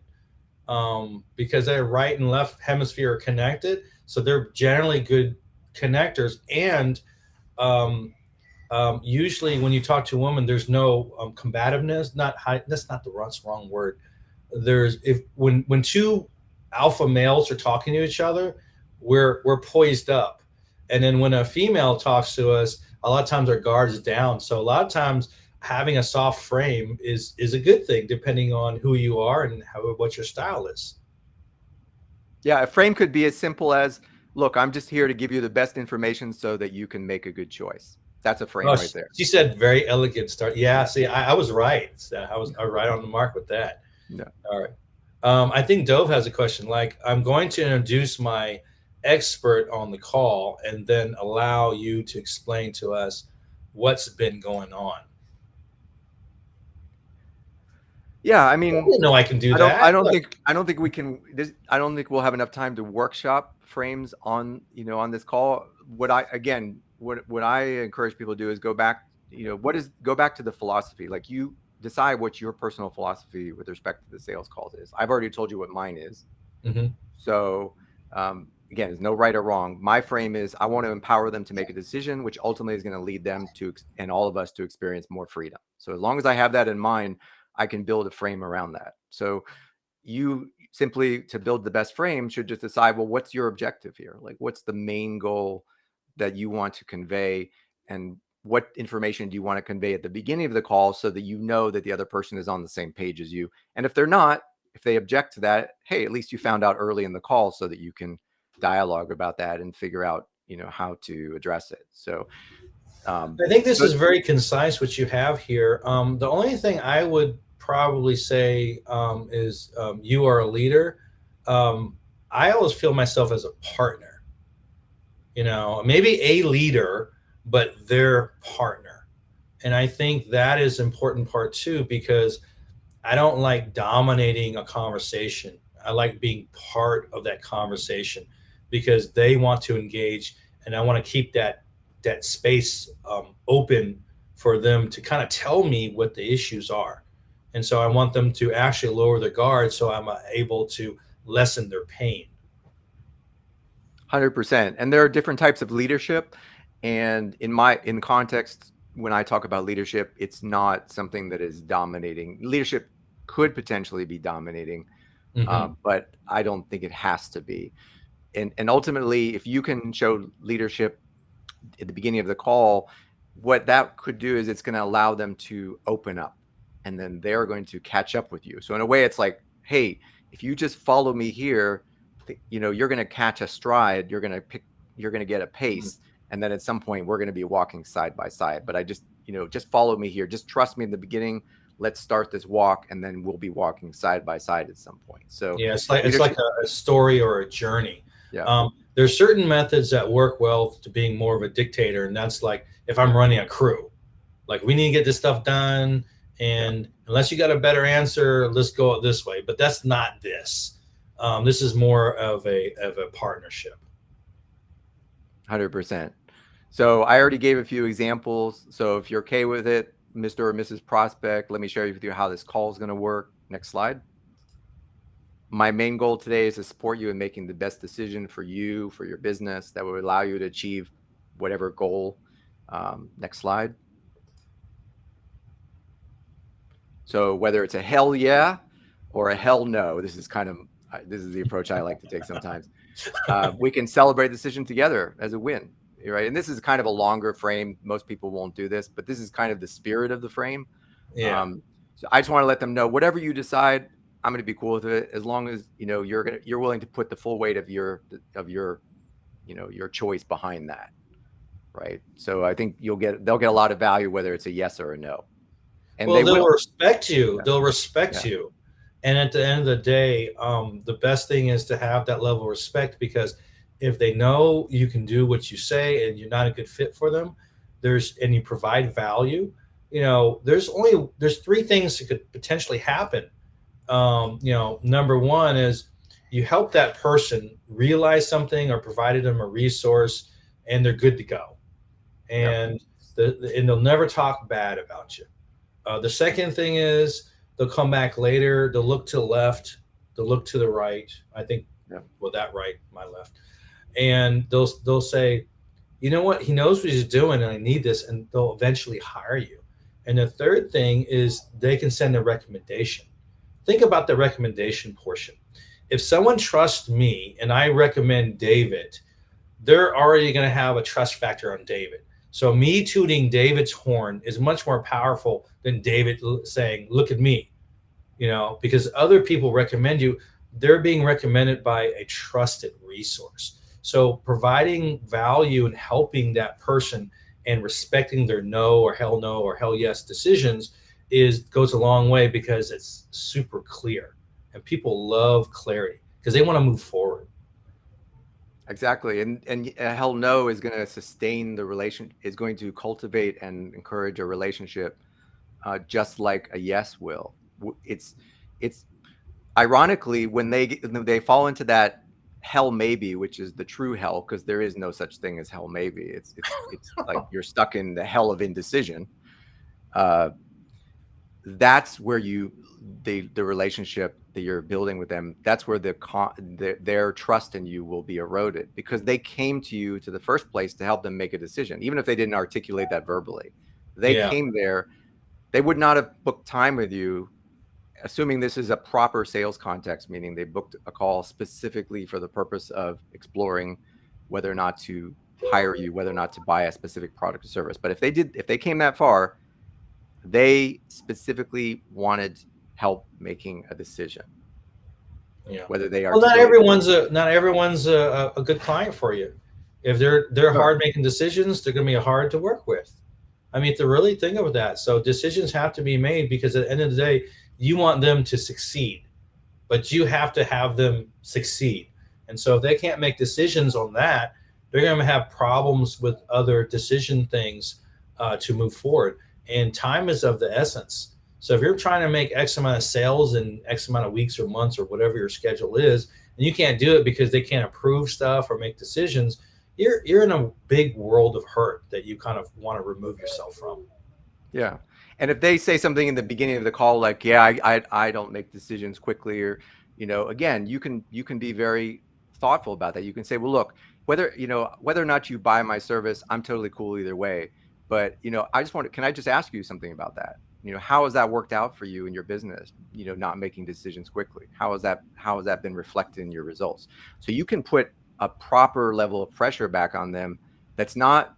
because their right and left hemisphere are connected, so they're generally good connectors. And usually, when you talk to a woman, there's no combativeness. That's not the wrong word. When two alpha males are talking to each other, we're poised up, and then when a female talks to us, a lot of times our guard is down. So a lot of times having a soft frame is a good thing, depending on who you are and what your style is. Yeah, a frame could be as simple as look, I'm just here to give you the best information so that you can make a good choice. That's a frame Oh, right there. she said very elegant start. Yeah, Yeah. see, I was right. So I was right on the mark with that. No. All right. I think Dove has a question. Like, I'm going to introduce my expert on the call and then allow you to explain to us what's been going on. Yeah, I I mean, didn't know I can do I that. don't think we can. I don't think we'll have enough time to workshop frames on on this call. What I encourage people to do is go back. Go back to the philosophy. Like, you decide what your personal philosophy with respect to the sales calls is. I've already told you what mine is. Mm-hmm. So again, there's no right or wrong. My frame is I want to empower them to make a decision, which ultimately is going to lead them to, and all of us, to experience more freedom. So as long as I have that in mind, I can build a frame around that. So you simply, to build the best frame, should just decide, well, what's your objective here? Like, what's the main goal that you want to convey, and what information do you want to convey at the beginning of the call so that you know that the other person is on the same page as you? And if they're not, if they object to that, hey, at least you found out early in the call so that you can dialogue about that and figure out, how to address it. So I think this but is very concise, what you have here. The only thing I would probably say is you are a leader. I always feel myself as a partner, maybe a leader, but their partner. And I think that is important part too, because I don't like dominating a conversation. I like being part of that conversation because they want to engage, and I want to keep that space open for them to kind of tell me what the issues are. And so I want them to actually lower their guard so I'm able to lessen their pain. 100%. And there are different types of leadership. And in context, when I talk about leadership, it's not something that is dominating. Leadership could potentially be dominating, Mm-hmm. but I don't think it has to be. And ultimately, if you can show leadership at the beginning of the call, what that could do is it's going to allow them to open up, and then they're going to catch up with you. So in a way, it's like, hey, if you just follow me here, you're going to catch a stride, you're going to get a pace. And then at some point we're going to be walking side by side. But I just follow me here. Just trust me in the beginning. Let's start this walk, and then we'll be walking side by side at some point. So yeah, it's like a story or a journey. Yeah. There's certain methods that work well to being more of a dictator, and that's like if I'm running a crew, like we need to get this stuff done, and unless you got a better answer, let's go this way. But that's not this. This is more of a partnership. 100%. So I already gave a few examples. So if you're okay with it, Mr. or Mrs. Prospect, let me share with you how this call is going to work. Next slide. My main goal today is to support you in making the best decision for you, for your business, that will allow you to achieve whatever goal. Next slide. So whether it's a hell yeah or a hell no, this is the approach I like to take sometimes. We can celebrate the decision together as a win, right? And this is kind of a longer frame. Most people won't do this, but this is kind of the spirit of the frame. Yeah. So I just want to let them know, whatever you decide, I'm going to be cool with it, as long as you're willing to put the full weight of your choice behind that, right? So I think they'll get a lot of value whether it's a yes or a no. And they'll respect you. They'll respect you. And at the end of the day, the best thing is to have that level of respect, because if they know you can do what you say and you're not a good fit for them, and you provide value, there's three things that could potentially happen. Number one is you help that person realize something or provided them a resource, and they're good to go. And and they'll never talk bad about you. The second thing is they'll come back later. They'll look to the left. They'll look to the right. I think, well, that right, my left. And they'll say, you know what? He knows what he's doing, and I need this. And they'll eventually hire you. And the third thing is they can send a recommendation. Think about the recommendation portion. If someone trusts me and I recommend David, they're already going to have a trust factor on David. So me tooting David's horn is much more powerful than David saying, look at me, because other people recommend you. They're being recommended by a trusted resource. So providing value and helping that person and respecting their no or hell yes decisions goes a long way, because it's super clear, and people love clarity because they want to move forward. Exactly. And a hell no is going to sustain the relation, is going to cultivate and encourage a relationship, just like a yes will. It's ironically, when they fall into that hell maybe, which is the true hell, because there is no such thing as hell maybe. It's like you're stuck in the hell of indecision. Uh, that's where the relationship that you're building with them, that's where their trust in you will be eroded, because they came to you to the first place to help them make a decision, even if they didn't articulate that verbally. They Yeah. came there. They would not have booked time with you, assuming this is a proper sales context, meaning they booked a call specifically for the purpose of exploring whether or not to hire you, whether or not to buy a specific product or service. But if they came that far, they specifically wanted help making a decision, Yeah. whether they Well, not articulate. everyone's a good client for you. If they're Sure. hard making decisions, they're going to be hard to work with. I mean, to really think of that. So decisions have to be made, because at the end of the day, you want them to succeed, but you have to have them succeed. And so if they can't make decisions on that, they're going to have problems with other decision things to move forward. And time is of the essence. So if you're trying to make X amount of sales in X amount of weeks or months or whatever your schedule is, and you can't do it because they can't approve stuff or make decisions, you're in a big world of hurt that you kind of want to remove yourself from. Yeah. And if they say something in the beginning of the call, like, yeah, I don't make decisions quickly, or, again, you can be very thoughtful about that. You can say, well, look, whether or not you buy my service, I'm totally cool either way. But, can I just ask you something about that? How has that worked out for you in your business? Not making decisions quickly. How has that been reflected in your results? So you can put a proper level of pressure back on them. That's not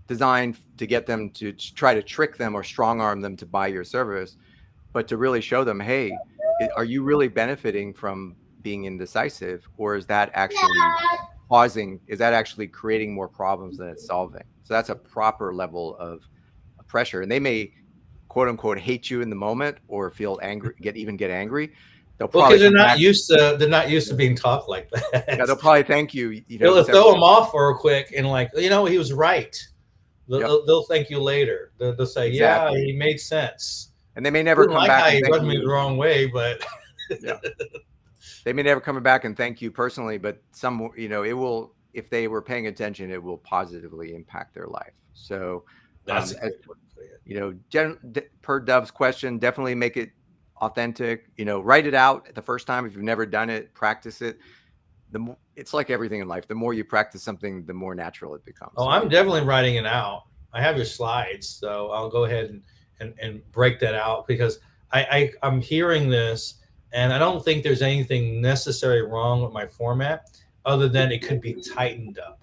designed to get them to try to trick them or strong arm them to buy your service, but to really show them, hey, are you really benefiting from being indecisive, or is that actually creating more problems than it's solving? So that's a proper level of pressure. And they may, quote unquote, hate you in the moment or feel angry, get angry. They'll Well, probably because come back. they're not used to being taught like that. Yeah, they'll probably thank you. They'll throw them off for a quick and like, he was right. Yep. They'll thank you later. They'll say, Exactly. yeah, he made sense. And they may never come back and thank me you the wrong way, but yeah. They may never come back and thank you personally, but it will, if they were paying attention, it will positively impact their life. So that's per Dove's question, definitely make it authentic. Write it out the first time. If you've never done it, practice it. It's like everything in life. The more you practice something, the more natural it becomes. Oh, I'm definitely writing it out. I have your slides, so I'll go ahead and break that out, because I'm hearing this, and I don't think there's anything necessarily wrong with my format, other than it could be tightened up.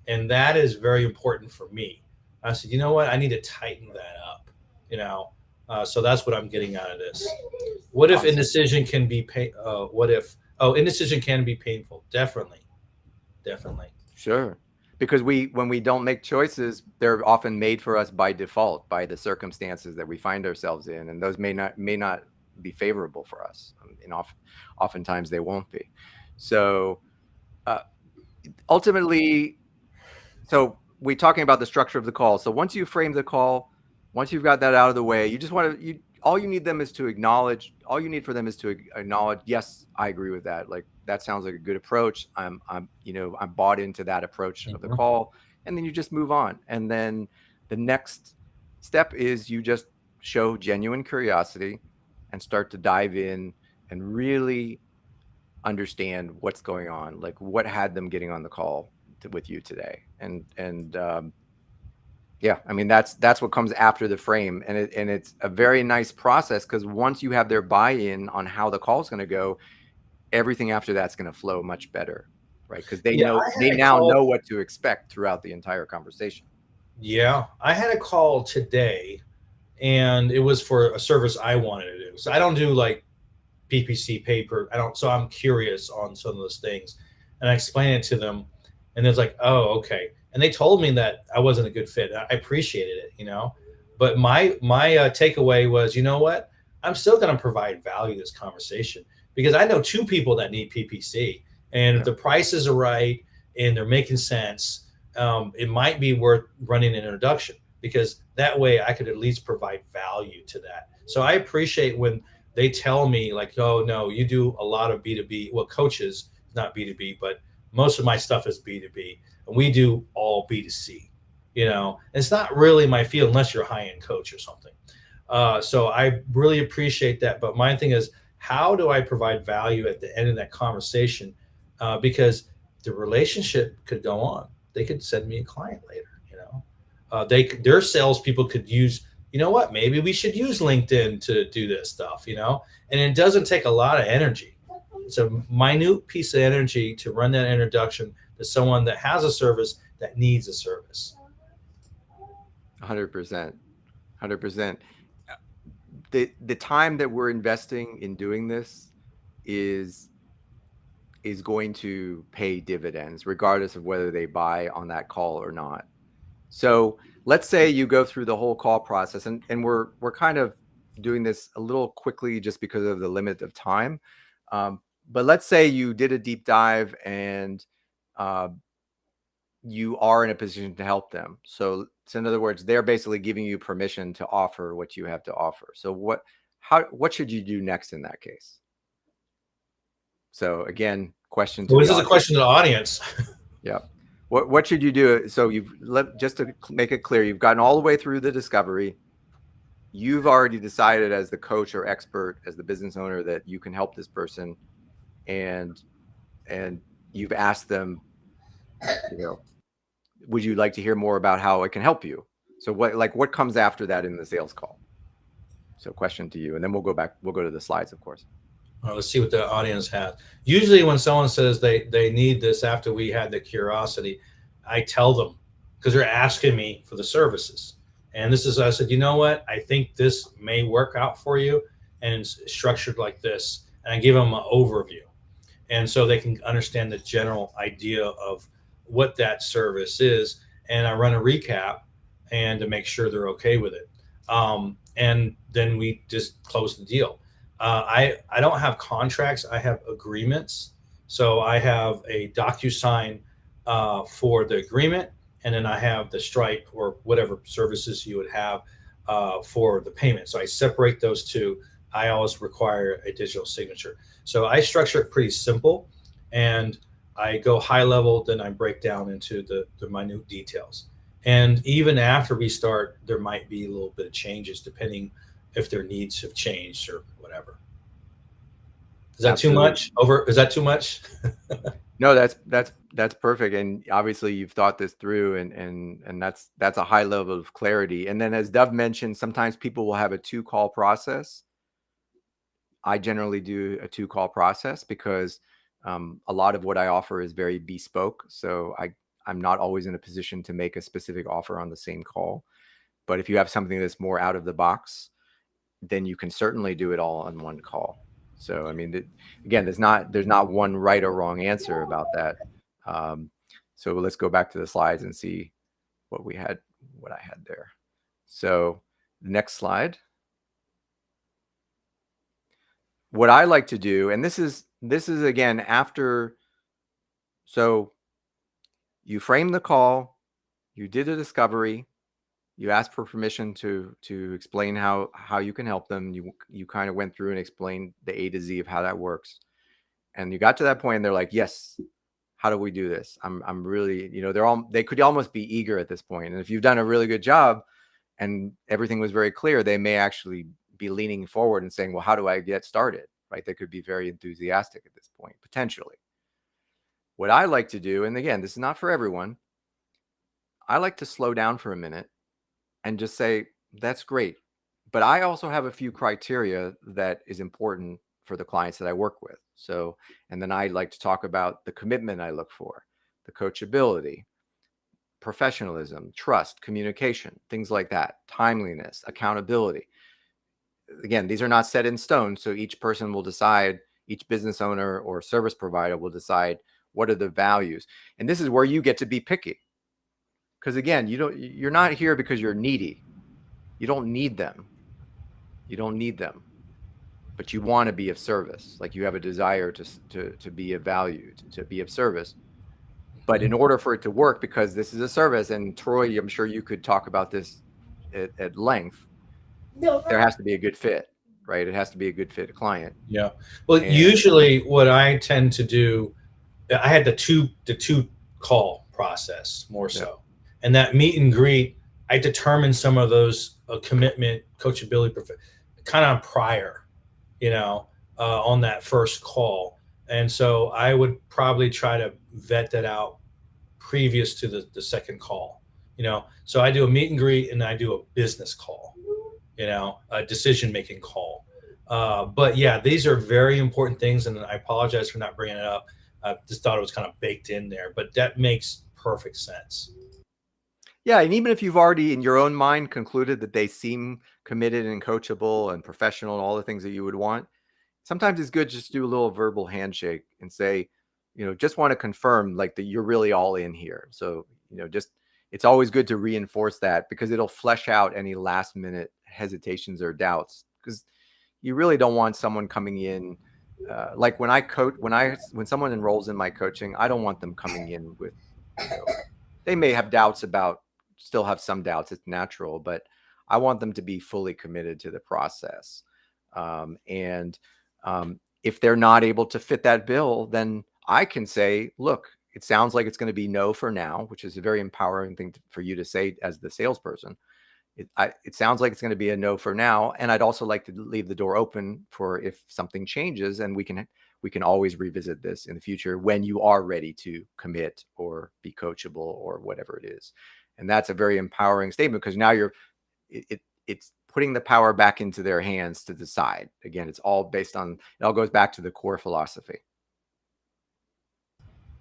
And that is very important for me. I said, you know what? I need to tighten that up, so that's what I'm getting out of this. What if indecision can be indecision can be painful? Definitely. Sure. Because when we don't make choices, they're often made for us by default, by the circumstances that we find ourselves in, and those may not be favorable for us. And oftentimes they won't be. So ultimately, so we're talking about the structure of the call. So once you frame the call, once you've got that out of the way, you just want to all you need for them is to acknowledge, yes, I agree with that. Like, that sounds like a good approach. I'm bought into that approach of the call. And then you just move on. And then the next step is you just show genuine curiosity and start to dive in and really understand what's going on. Like, what had them getting on the call with you today? Yeah, I mean, that's what comes after the frame. And it's a very nice process, because once you have their buy-in on how the call is going to go, everything after that's going to flow much better, right? Because they now know what to expect throughout the entire conversation. Yeah, I had a call today, and it was for a service I wanted to do. So I don't do like PPC paper. So I'm curious on some of those things, and I explained it to them. And it's like, oh, okay. And they told me that I wasn't a good fit. I appreciated it, you know. But my takeaway was, you know what? I'm still going to provide value to this conversation because I know two people that need PPC, and if Yeah. the prices are right and they're making sense, it might be worth running an introduction because that way I could at least provide value to that. So I appreciate when they tell me like, oh no, you do a lot of B2B. Well, coaches, not B2B, but most of my stuff is B2B, and we do all B2C. You know, it's not really my field unless you're a high end coach or something. So I really appreciate that. But my thing is, how do I provide value at the end of that conversation? Because the relationship could go on. They could send me a client later. You know, their salespeople could use. You know what? Maybe we should use LinkedIn to do this stuff. You know, and it doesn't take a lot of energy. It's a minute piece of energy to run that introduction to someone that has a service that needs a service. 100%. 100%. The time that we're investing in doing this is going to pay dividends regardless of whether they buy on that call or not. So let's say you go through the whole call process, and we're kind of doing this a little quickly just because of the limit of time. But let's say you did a deep dive and you are in a position to help them. So in other words, they're basically giving you permission to offer what you have to offer. So what should you do next in that case? So again, question to Well, the this is a audience. question to the audience. Yeah. What should you do? So just to make it clear, you've gotten all the way through the discovery. You've already decided as the coach or expert, as the business owner, that you can help this person, and you've asked them, would you like to hear more about how it can help you? So what comes after that in the sales call? So question to you, and then we'll go to the slides, of course. Let's see what the audience has. Usually when someone says they need this after we had the curiosity, I tell them because they're asking me for the services. And I said, you know what? I think this may work out for you. And it's structured like this. And I give them an overview. And so they can understand the general idea of what that service is. And I run a recap and to make sure they're okay with it. And then we just close the deal. I don't have contracts. I have agreements. So I have a DocuSign for the agreement, and then I have the Stripe or whatever services you would have for the payment. So I separate those two. I always require a digital signature. So I structure it pretty simple, and I go high level, then I break down into the minute details. And even after we start, there might be a little bit of changes depending if their needs have changed or whatever. Is that Absolutely. too much? Is that too much? No, that's perfect. And obviously you've thought this through, and that's a high level of clarity. And then as Dov mentioned, sometimes people will have a 2-call process. I generally do a 2-call process because a lot of what I offer is very bespoke. So I'm not always in a position to make a specific offer on the same call. But if you have something that's more out of the box, then you can certainly do it all on one call. So, I mean, again, there's not one right or wrong answer about that. So let's go back to the slides and see what I had there. So next slide. What I like to do, and this is again after, so you frame the call, you did a discovery, you asked for permission to explain how you can help them. You kind of went through and explained the A to Z of how that works, and you got to that point, and they're like, yes, how do we do this? I'm really, they could almost be eager at this point, and if you've done a really good job and everything was very clear, they may actually be leaning forward and saying, well, how do I get started? Right? They could be very enthusiastic at this point, potentially. What I like to do, and again, this is not for everyone, I like to slow down for a minute and just say, that's great. But I also have a few criteria that is important for the clients that I work with. So, and then I like to talk about the commitment I look for, the coachability, professionalism, trust, communication, things like that, timeliness, accountability. Again, these are not set in stone. So each person will decide, each business owner or service provider will decide What are the values? And this is where you get to be picky. Because again, you're not here because you're needy. You don't need them. You don't need them. But you want to be of service. Like you have a desire to be of value, to be of service. But in order for it to work, because this is a service, and Troy, I'm sure you could talk about this at length, there has to be a good fit, right? It has to be a good fit client. Yeah. Well, And usually what I tend to do, I had the two call process more yeah, so, and that meet and greet. I determined some of those commitment, coachability, kind of prior, on that first call, and so I would probably try to vet that out previous to the second call. So I do a meet and greet and I do a business call, a decision making call. But yeah, these are very important things, and I apologize for not bringing it up. I just thought it was kind of baked in there, but that makes perfect sense. yeah, and even if you've already in your own mind concluded that they seem committed and coachable and professional and all the things that you would want, sometimes it's good just to do a little verbal handshake and say, just want to confirm like that you're really all in here. So, just it's always good to reinforce that because it'll flesh out any last minute hesitations or doubts, because you really don't want someone coming in like when I coach, when someone enrolls in my coaching, I don't want them coming in with, they may have doubts still have some doubts. It's natural, but I want them to be fully committed to the process. And if they're not able to fit that bill, then I can say, look, it sounds like it's going to be no for now, which is a very empowering thing for you to say as the salesperson. It sounds like it's going to be a no for now. And I'd also like to leave the door open for if something changes, and we can always revisit this in the future when you are ready to commit or be coachable or whatever it is. And that's a very empowering statement because now it's putting the power back into their hands to decide. Again, it all goes back to the core philosophy.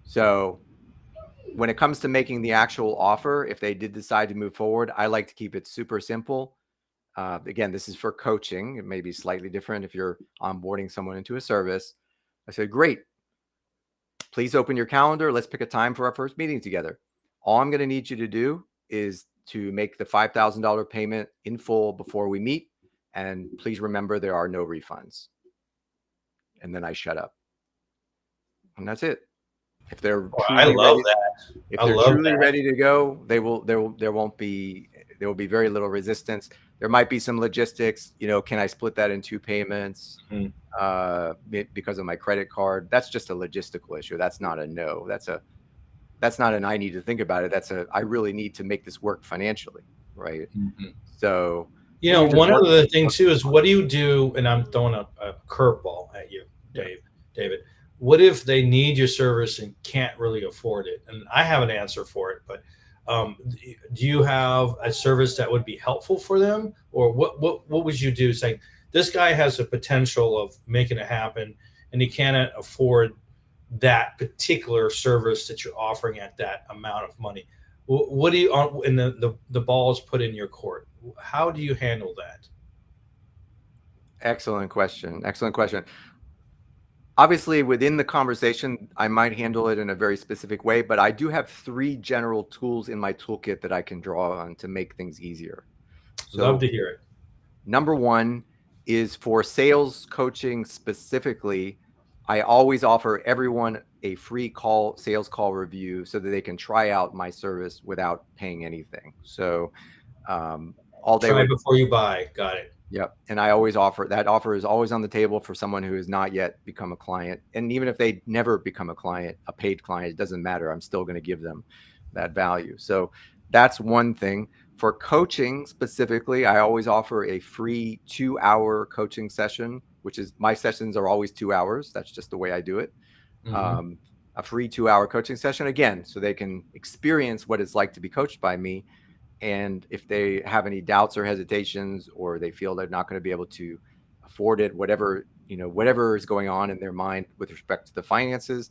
So when it comes to making the actual offer, if they did decide to move forward, I like to keep it super simple. Again, this is for coaching. It may be slightly different if you're onboarding someone into a service. I said, great. Please open your calendar. Let's pick a time for our first meeting together. All I'm going to need you to do is to make the $5,000 payment in full before we meet. And please remember there are no refunds. And then I shut up. And that's it. If they're I love that. If they're truly ready to go, there will be very little resistance. There might be some logistics, can I split that in 2 payments because of my credit card? That's just a logistical issue. That's not a no. That's not an I need to think about it. That's I really need to make this work financially, right? Mm-hmm. So one other thing too is what do you do? And I'm throwing a curveball at you, David. What if they need your service and can't really afford it? And I have an answer for it, but do you have a service that would be helpful for them, or what would you do? Saying this guy has a potential of making it happen, and he cannot afford that particular service that you're offering at that amount of money. What do you? And the ball is put in your court. How do you handle that? Excellent question. Obviously, within the conversation, I might handle it in a very specific way, but I do have 3 general tools in my toolkit that I can draw on to make things easier. So, love to hear it. Number 1 is for sales coaching specifically. I always offer everyone a free sales call review so that they can try out my service without paying anything. So all day try before you buy. Got it. Yep. And I always offer that. Offer is always on the table for someone who has not yet become a client. And even if they never become a client, a paid client, it doesn't matter. I'm still going to give them that value. So that's one thing. For coaching specifically, I always offer a free 2-hour coaching session, which is my sessions are always 2 hours. That's just the way I do it. Mm-hmm. A free 2-hour coaching session, again, so they can experience what it's like to be coached by me. And if they have any doubts or hesitations, or they feel they're not going to be able to afford it, whatever is going on in their mind with respect to the finances,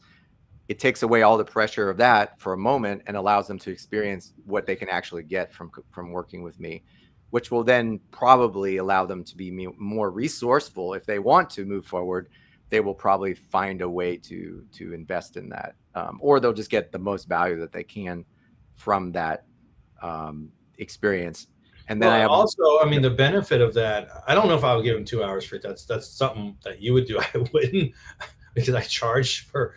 it takes away all the pressure of that for a moment and allows them to experience what they can actually get from working with me, which will then probably allow them to be more resourceful if they want to move forward they will probably find a way to invest in that, or they'll just get the most value that they can from that experience. And then Well, I and have, also, I mean, the benefit of that, I don't know if I would give them 2 hours free. That's something that you would do. I wouldn't, because I charge for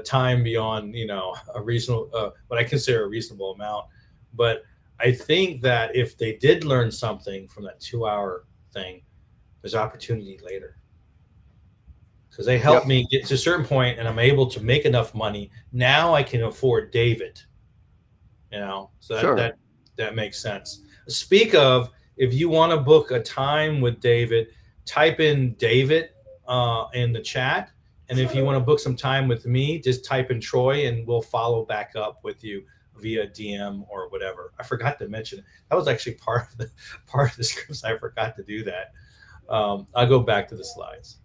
time beyond, you know, a reasonable, what I consider a reasonable amount. But I think that if they did learn something from that 2 hour thing, there's opportunity later, because they yep, helped me get to a certain point, and I'm able to make enough money. Now I can afford David, you know, so sure. that makes sense. Speak of, if you want to book a time with David, type in David in the chat, and if you want to book some time with me, just type in Troy, and we'll follow back up with you via DM or whatever. I forgot to mention it. That was actually part of the scripts. I forgot to do that. I'll go back to the slides.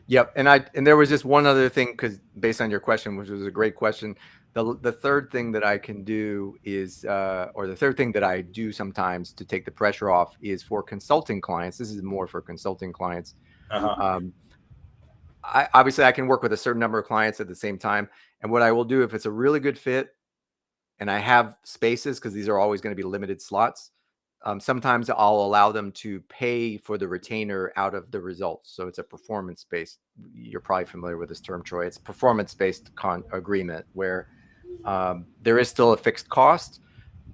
Yep. And there was just one other thing, because based on your question, which was a great question, the third thing that I can do is, or the third thing that I do sometimes to take the pressure off, is for consulting clients. This is more for consulting clients. Uh-huh. Obviously I can work with a certain number of clients at the same time. And what I will do, if it's a really good fit and I have spaces, because these are always going to be limited slots, sometimes I'll allow them to pay for the retainer out of the results. So it's a performance-based, you're probably familiar with this term, Troy. It's performance-based agreement, where there is still a fixed cost,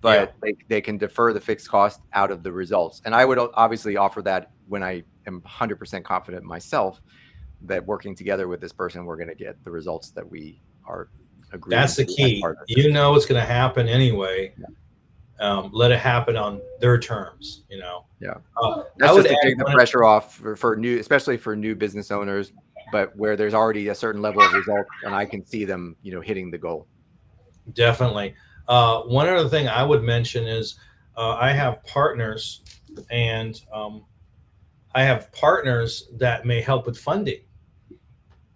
but they can defer the fixed cost out of the results. And I would obviously offer that when I am 100% confident myself that working together with this person, we're going to get the results that we are agreeing That's the to as key. partners. You know it's going to happen anyway. Yeah. Let it happen on their terms, you know. Yeah, I that's would just to add take the pressure off for new, especially for new business owners, but where there's already a certain level of results and I can see them, you know, hitting the goal. Definitely. One other thing I would mention is I have partners, and I have partners that may help with funding,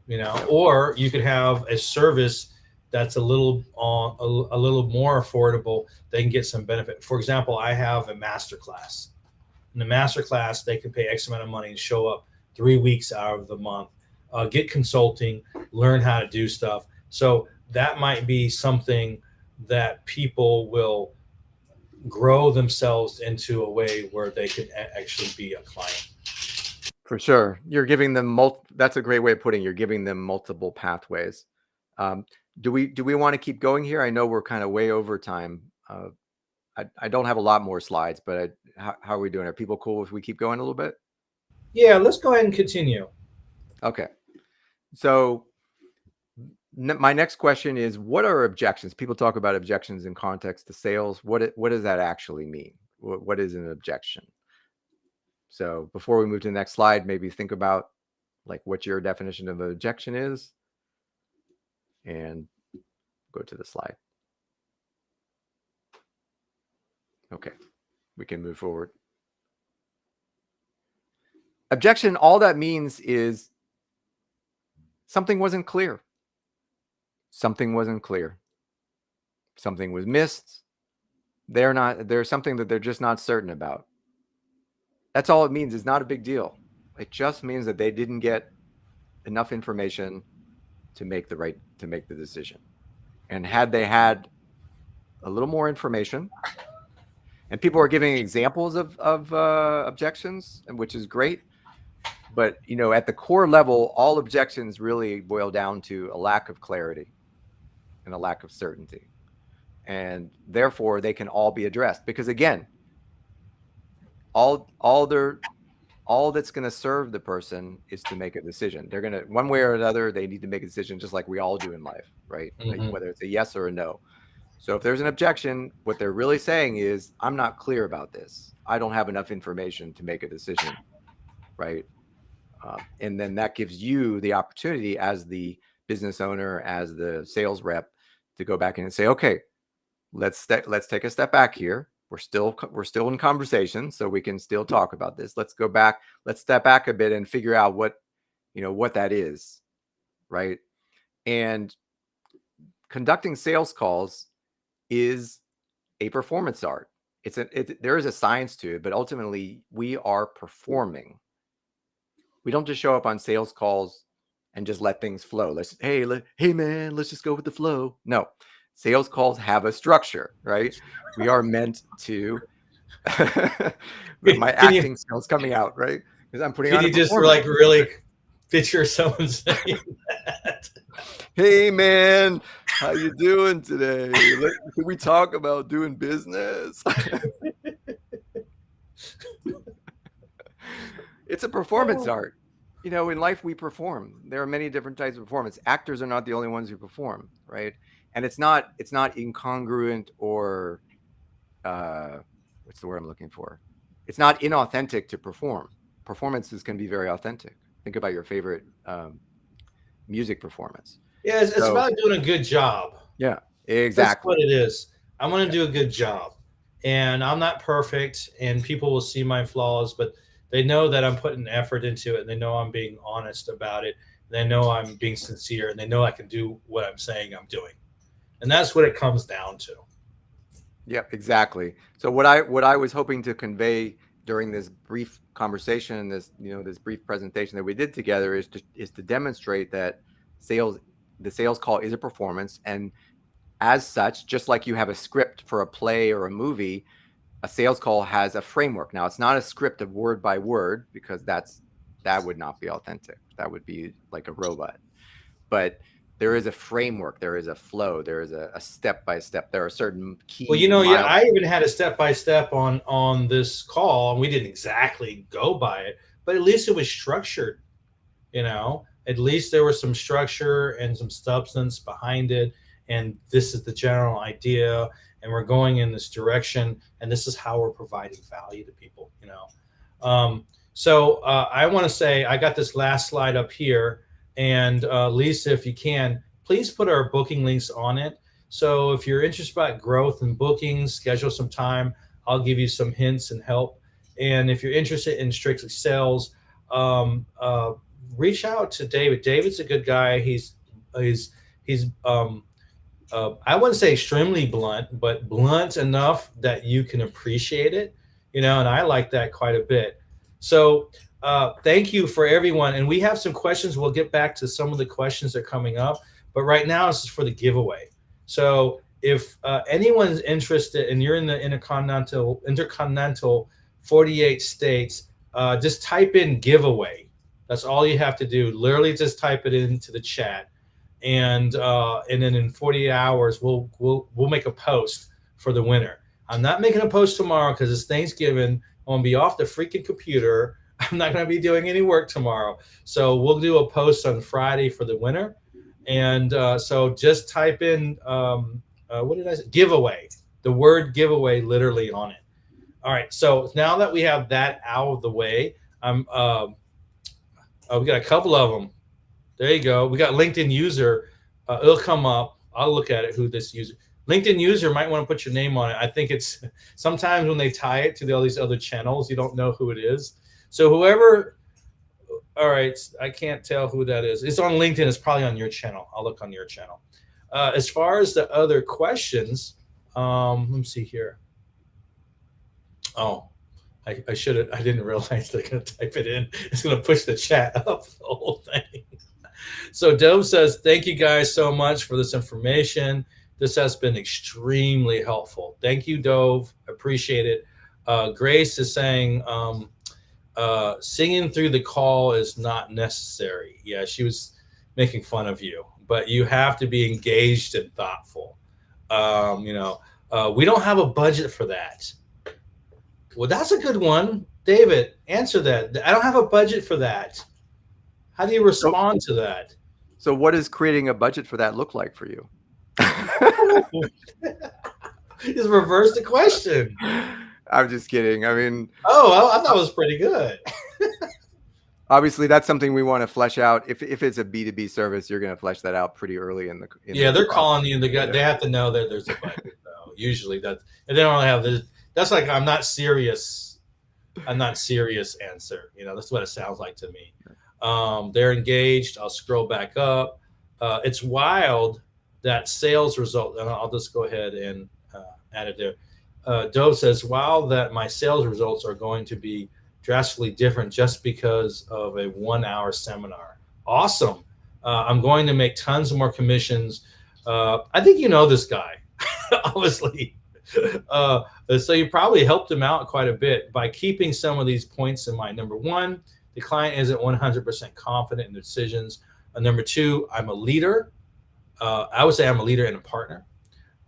you know, or you could have a service that's a little more affordable. They can get some benefit. For example, I have a master class. In the master class, they can pay X amount of money and show up 3 weeks out of the month, get consulting, learn how to do stuff. So that might be something that people will grow themselves into a way where they could actually be a client. For sure. You're giving them that's a great way of putting it. You're giving them multiple pathways. Do we want to keep going here? I know we're kind of way over time. I don't have a lot more slides, but how are we doing? Are people cool if we keep going a little bit? Yeah, let's go ahead and continue. Okay. So my next question is, what are objections? People talk about objections in context to sales. What does that actually mean? What is an objection? So before we move to the next slide, maybe think about like what your definition of an objection is, and go to the slide. Okay, we can move forward. Objection, all that means is something wasn't clear. Something wasn't clear. Something was missed. There's something that they're just not certain about. That's all it means. It's not a big deal. It just means that they didn't get enough information to make the decision. And had they had a little more information, and people are giving examples of objections, which is great. But, you know, at the core level, all objections really boil down to a lack of clarity and a lack of certainty. And therefore, they can all be addressed, because, again, all that's going to serve the person is to make a decision. They're going to, one way or another, they need to make a decision, just like we all do in life, right? Mm-hmm. Like, whether it's a yes or a no. So if there's an objection, what they're really saying is, I'm not clear about this. I don't have enough information to make a decision, right? And then that gives you the opportunity as the business owner, as the sales rep, to go back in and say, okay, let's take a step back here. We're still in conversation, so we can still talk about this. Let's go back. Let's step back a bit and figure out what that is, right? And conducting sales calls is a performance art. There is a science to it, but ultimately we are performing. We don't just show up on sales calls and just let things flow. Hey man, let's just go with the flow. No, sales calls have a structure, right? We are meant to. My Can you acting skills coming out, right? Because I'm putting can on a you just performance. like really picture someone saying that? Hey man, how you doing today? Can we talk about doing business? It's a performance art. You know, in life we perform. There are many different types of performance. Actors are not the only ones who perform, right? And it's not incongruent or what's the word I'm looking for? It's not inauthentic to perform. Performances can be very authentic. Think about your favorite music performance. Yeah, it's So about doing a good job. yeah, That's exactly. what it is. I want to do a good job. And I'm not perfect, and people will see my flaws, but they know that I'm putting effort into it. And they know I'm being honest about it. And they know I'm being sincere, and they know I can do what I'm saying I'm doing. And that's what it comes down to. Yeah, exactly. So what I was hoping to convey during this brief conversation, this brief presentation that we did together is to demonstrate that the sales call is a performance, and as such, just like you have a script for a play or a movie, a sales call has a framework. Now, it's not a script of word by word because that would not be authentic. That would be like a robot. But there is a framework, there is a flow, there is a step by step. There are certain Well, key yeah, milestones. I even had a step by step on this call, and we didn't exactly go by it, but at least it was structured. At least there was some structure and some substance behind it, and this is the general idea, and we're going in this direction, and this is how we're providing value to people. So I want to say I got this last slide up here, and Lisa, if you can, please put our booking links on it. So if you're interested about growth and bookings, schedule some time. I'll give you some hints and help. And if you're interested in strictly sales, um, uh, reach out to David. David's a good guy. He's I wouldn't say extremely blunt, but blunt enough that you can appreciate it. And I like that quite a bit. So thank you for everyone. And we have some questions. We'll get back to some of the questions that are coming up. But right now, this is for the giveaway. So if anyone's interested and you're in the intercontinental 48 states, just type in giveaway. That's all you have to do. Literally just type it into the chat. And then in 48 hours, we'll make a post for the winner. I'm not making a post tomorrow because it's Thanksgiving. I'm gonna be off the freaking computer. I'm not gonna be doing any work tomorrow. So we'll do a post on Friday for the winner. And so just type in what did I say? Giveaway. The word giveaway literally on it. All right. So now that we have that out of the way, we got a couple of them. There you go. We got LinkedIn user. It'll come up. I'll look at it. Who this user? LinkedIn user might want to put your name on it. I think it's sometimes when they tie it to all these other channels, you don't know who it is. So whoever. All right, I can't tell who that is. It's on LinkedIn. It's probably on your channel. I'll look on your channel. As far as the other questions, let me see here. Oh, I should have. I didn't realize they're going to type it in. It's going to push the chat up the whole thing. So Dove says, thank you guys so much for this information. This has been extremely helpful. Thank you, Dove. Appreciate it. Grace is saying, singing through the call is not necessary. Yeah, she was making fun of you, but you have to be engaged and thoughtful. We don't have a budget for that. Well, that's a good one. David, answer that. I don't have a budget for that. How do you respond to that? So what does creating a budget for that look like for you? Just reverse the question. I'm just kidding. I mean, I thought it was pretty good. Obviously, that's something we want to flesh out. If it's a B2B service, you're going to flesh that out pretty early in the they're calling you. They have to know that there's a budget, though. Usually, and they don't have this. That's like I'm not serious answer. That's what it sounds like to me. They're engaged. I'll scroll back up. It's wild that sales result, and I'll just go ahead and add it there. Dove says, wow, that my sales results are going to be drastically different just because of a 1-hour seminar. Awesome. I'm going to make tons more commissions. I think you know this guy, obviously. So you probably helped him out quite a bit by keeping some of these points in mind. Number one, the client isn't 100% confident in their decisions. Number two, I'm a leader. I would say I'm a leader and a partner.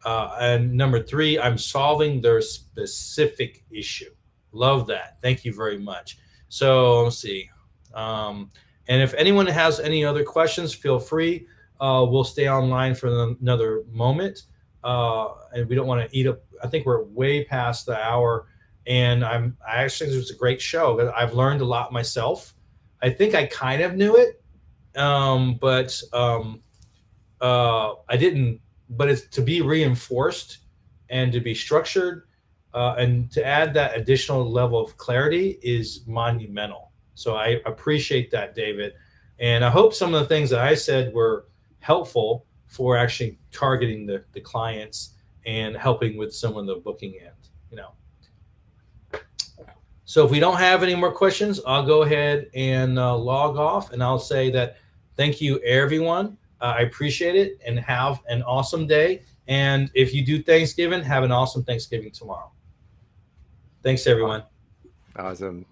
And number three, I'm solving their specific issue. Love that. Thank you very much. So let's see. And if anyone has any other questions, feel free. We'll stay online for another moment. And we don't want to eat up. I think we're way past the hour. And I actually think it was a great show. I've learned a lot myself. I think I kind of knew it, but I didn't. But it's to be reinforced and to be structured and to add that additional level of clarity is monumental. So I appreciate that, David. And I hope some of the things that I said were helpful for actually targeting the clients and helping with some of the booking end, So if we don't have any more questions, I'll go ahead and log off, and I'll say that thank you, everyone. I appreciate it, and have an awesome day. And if you do Thanksgiving, have an awesome Thanksgiving tomorrow. Thanks, everyone. Awesome.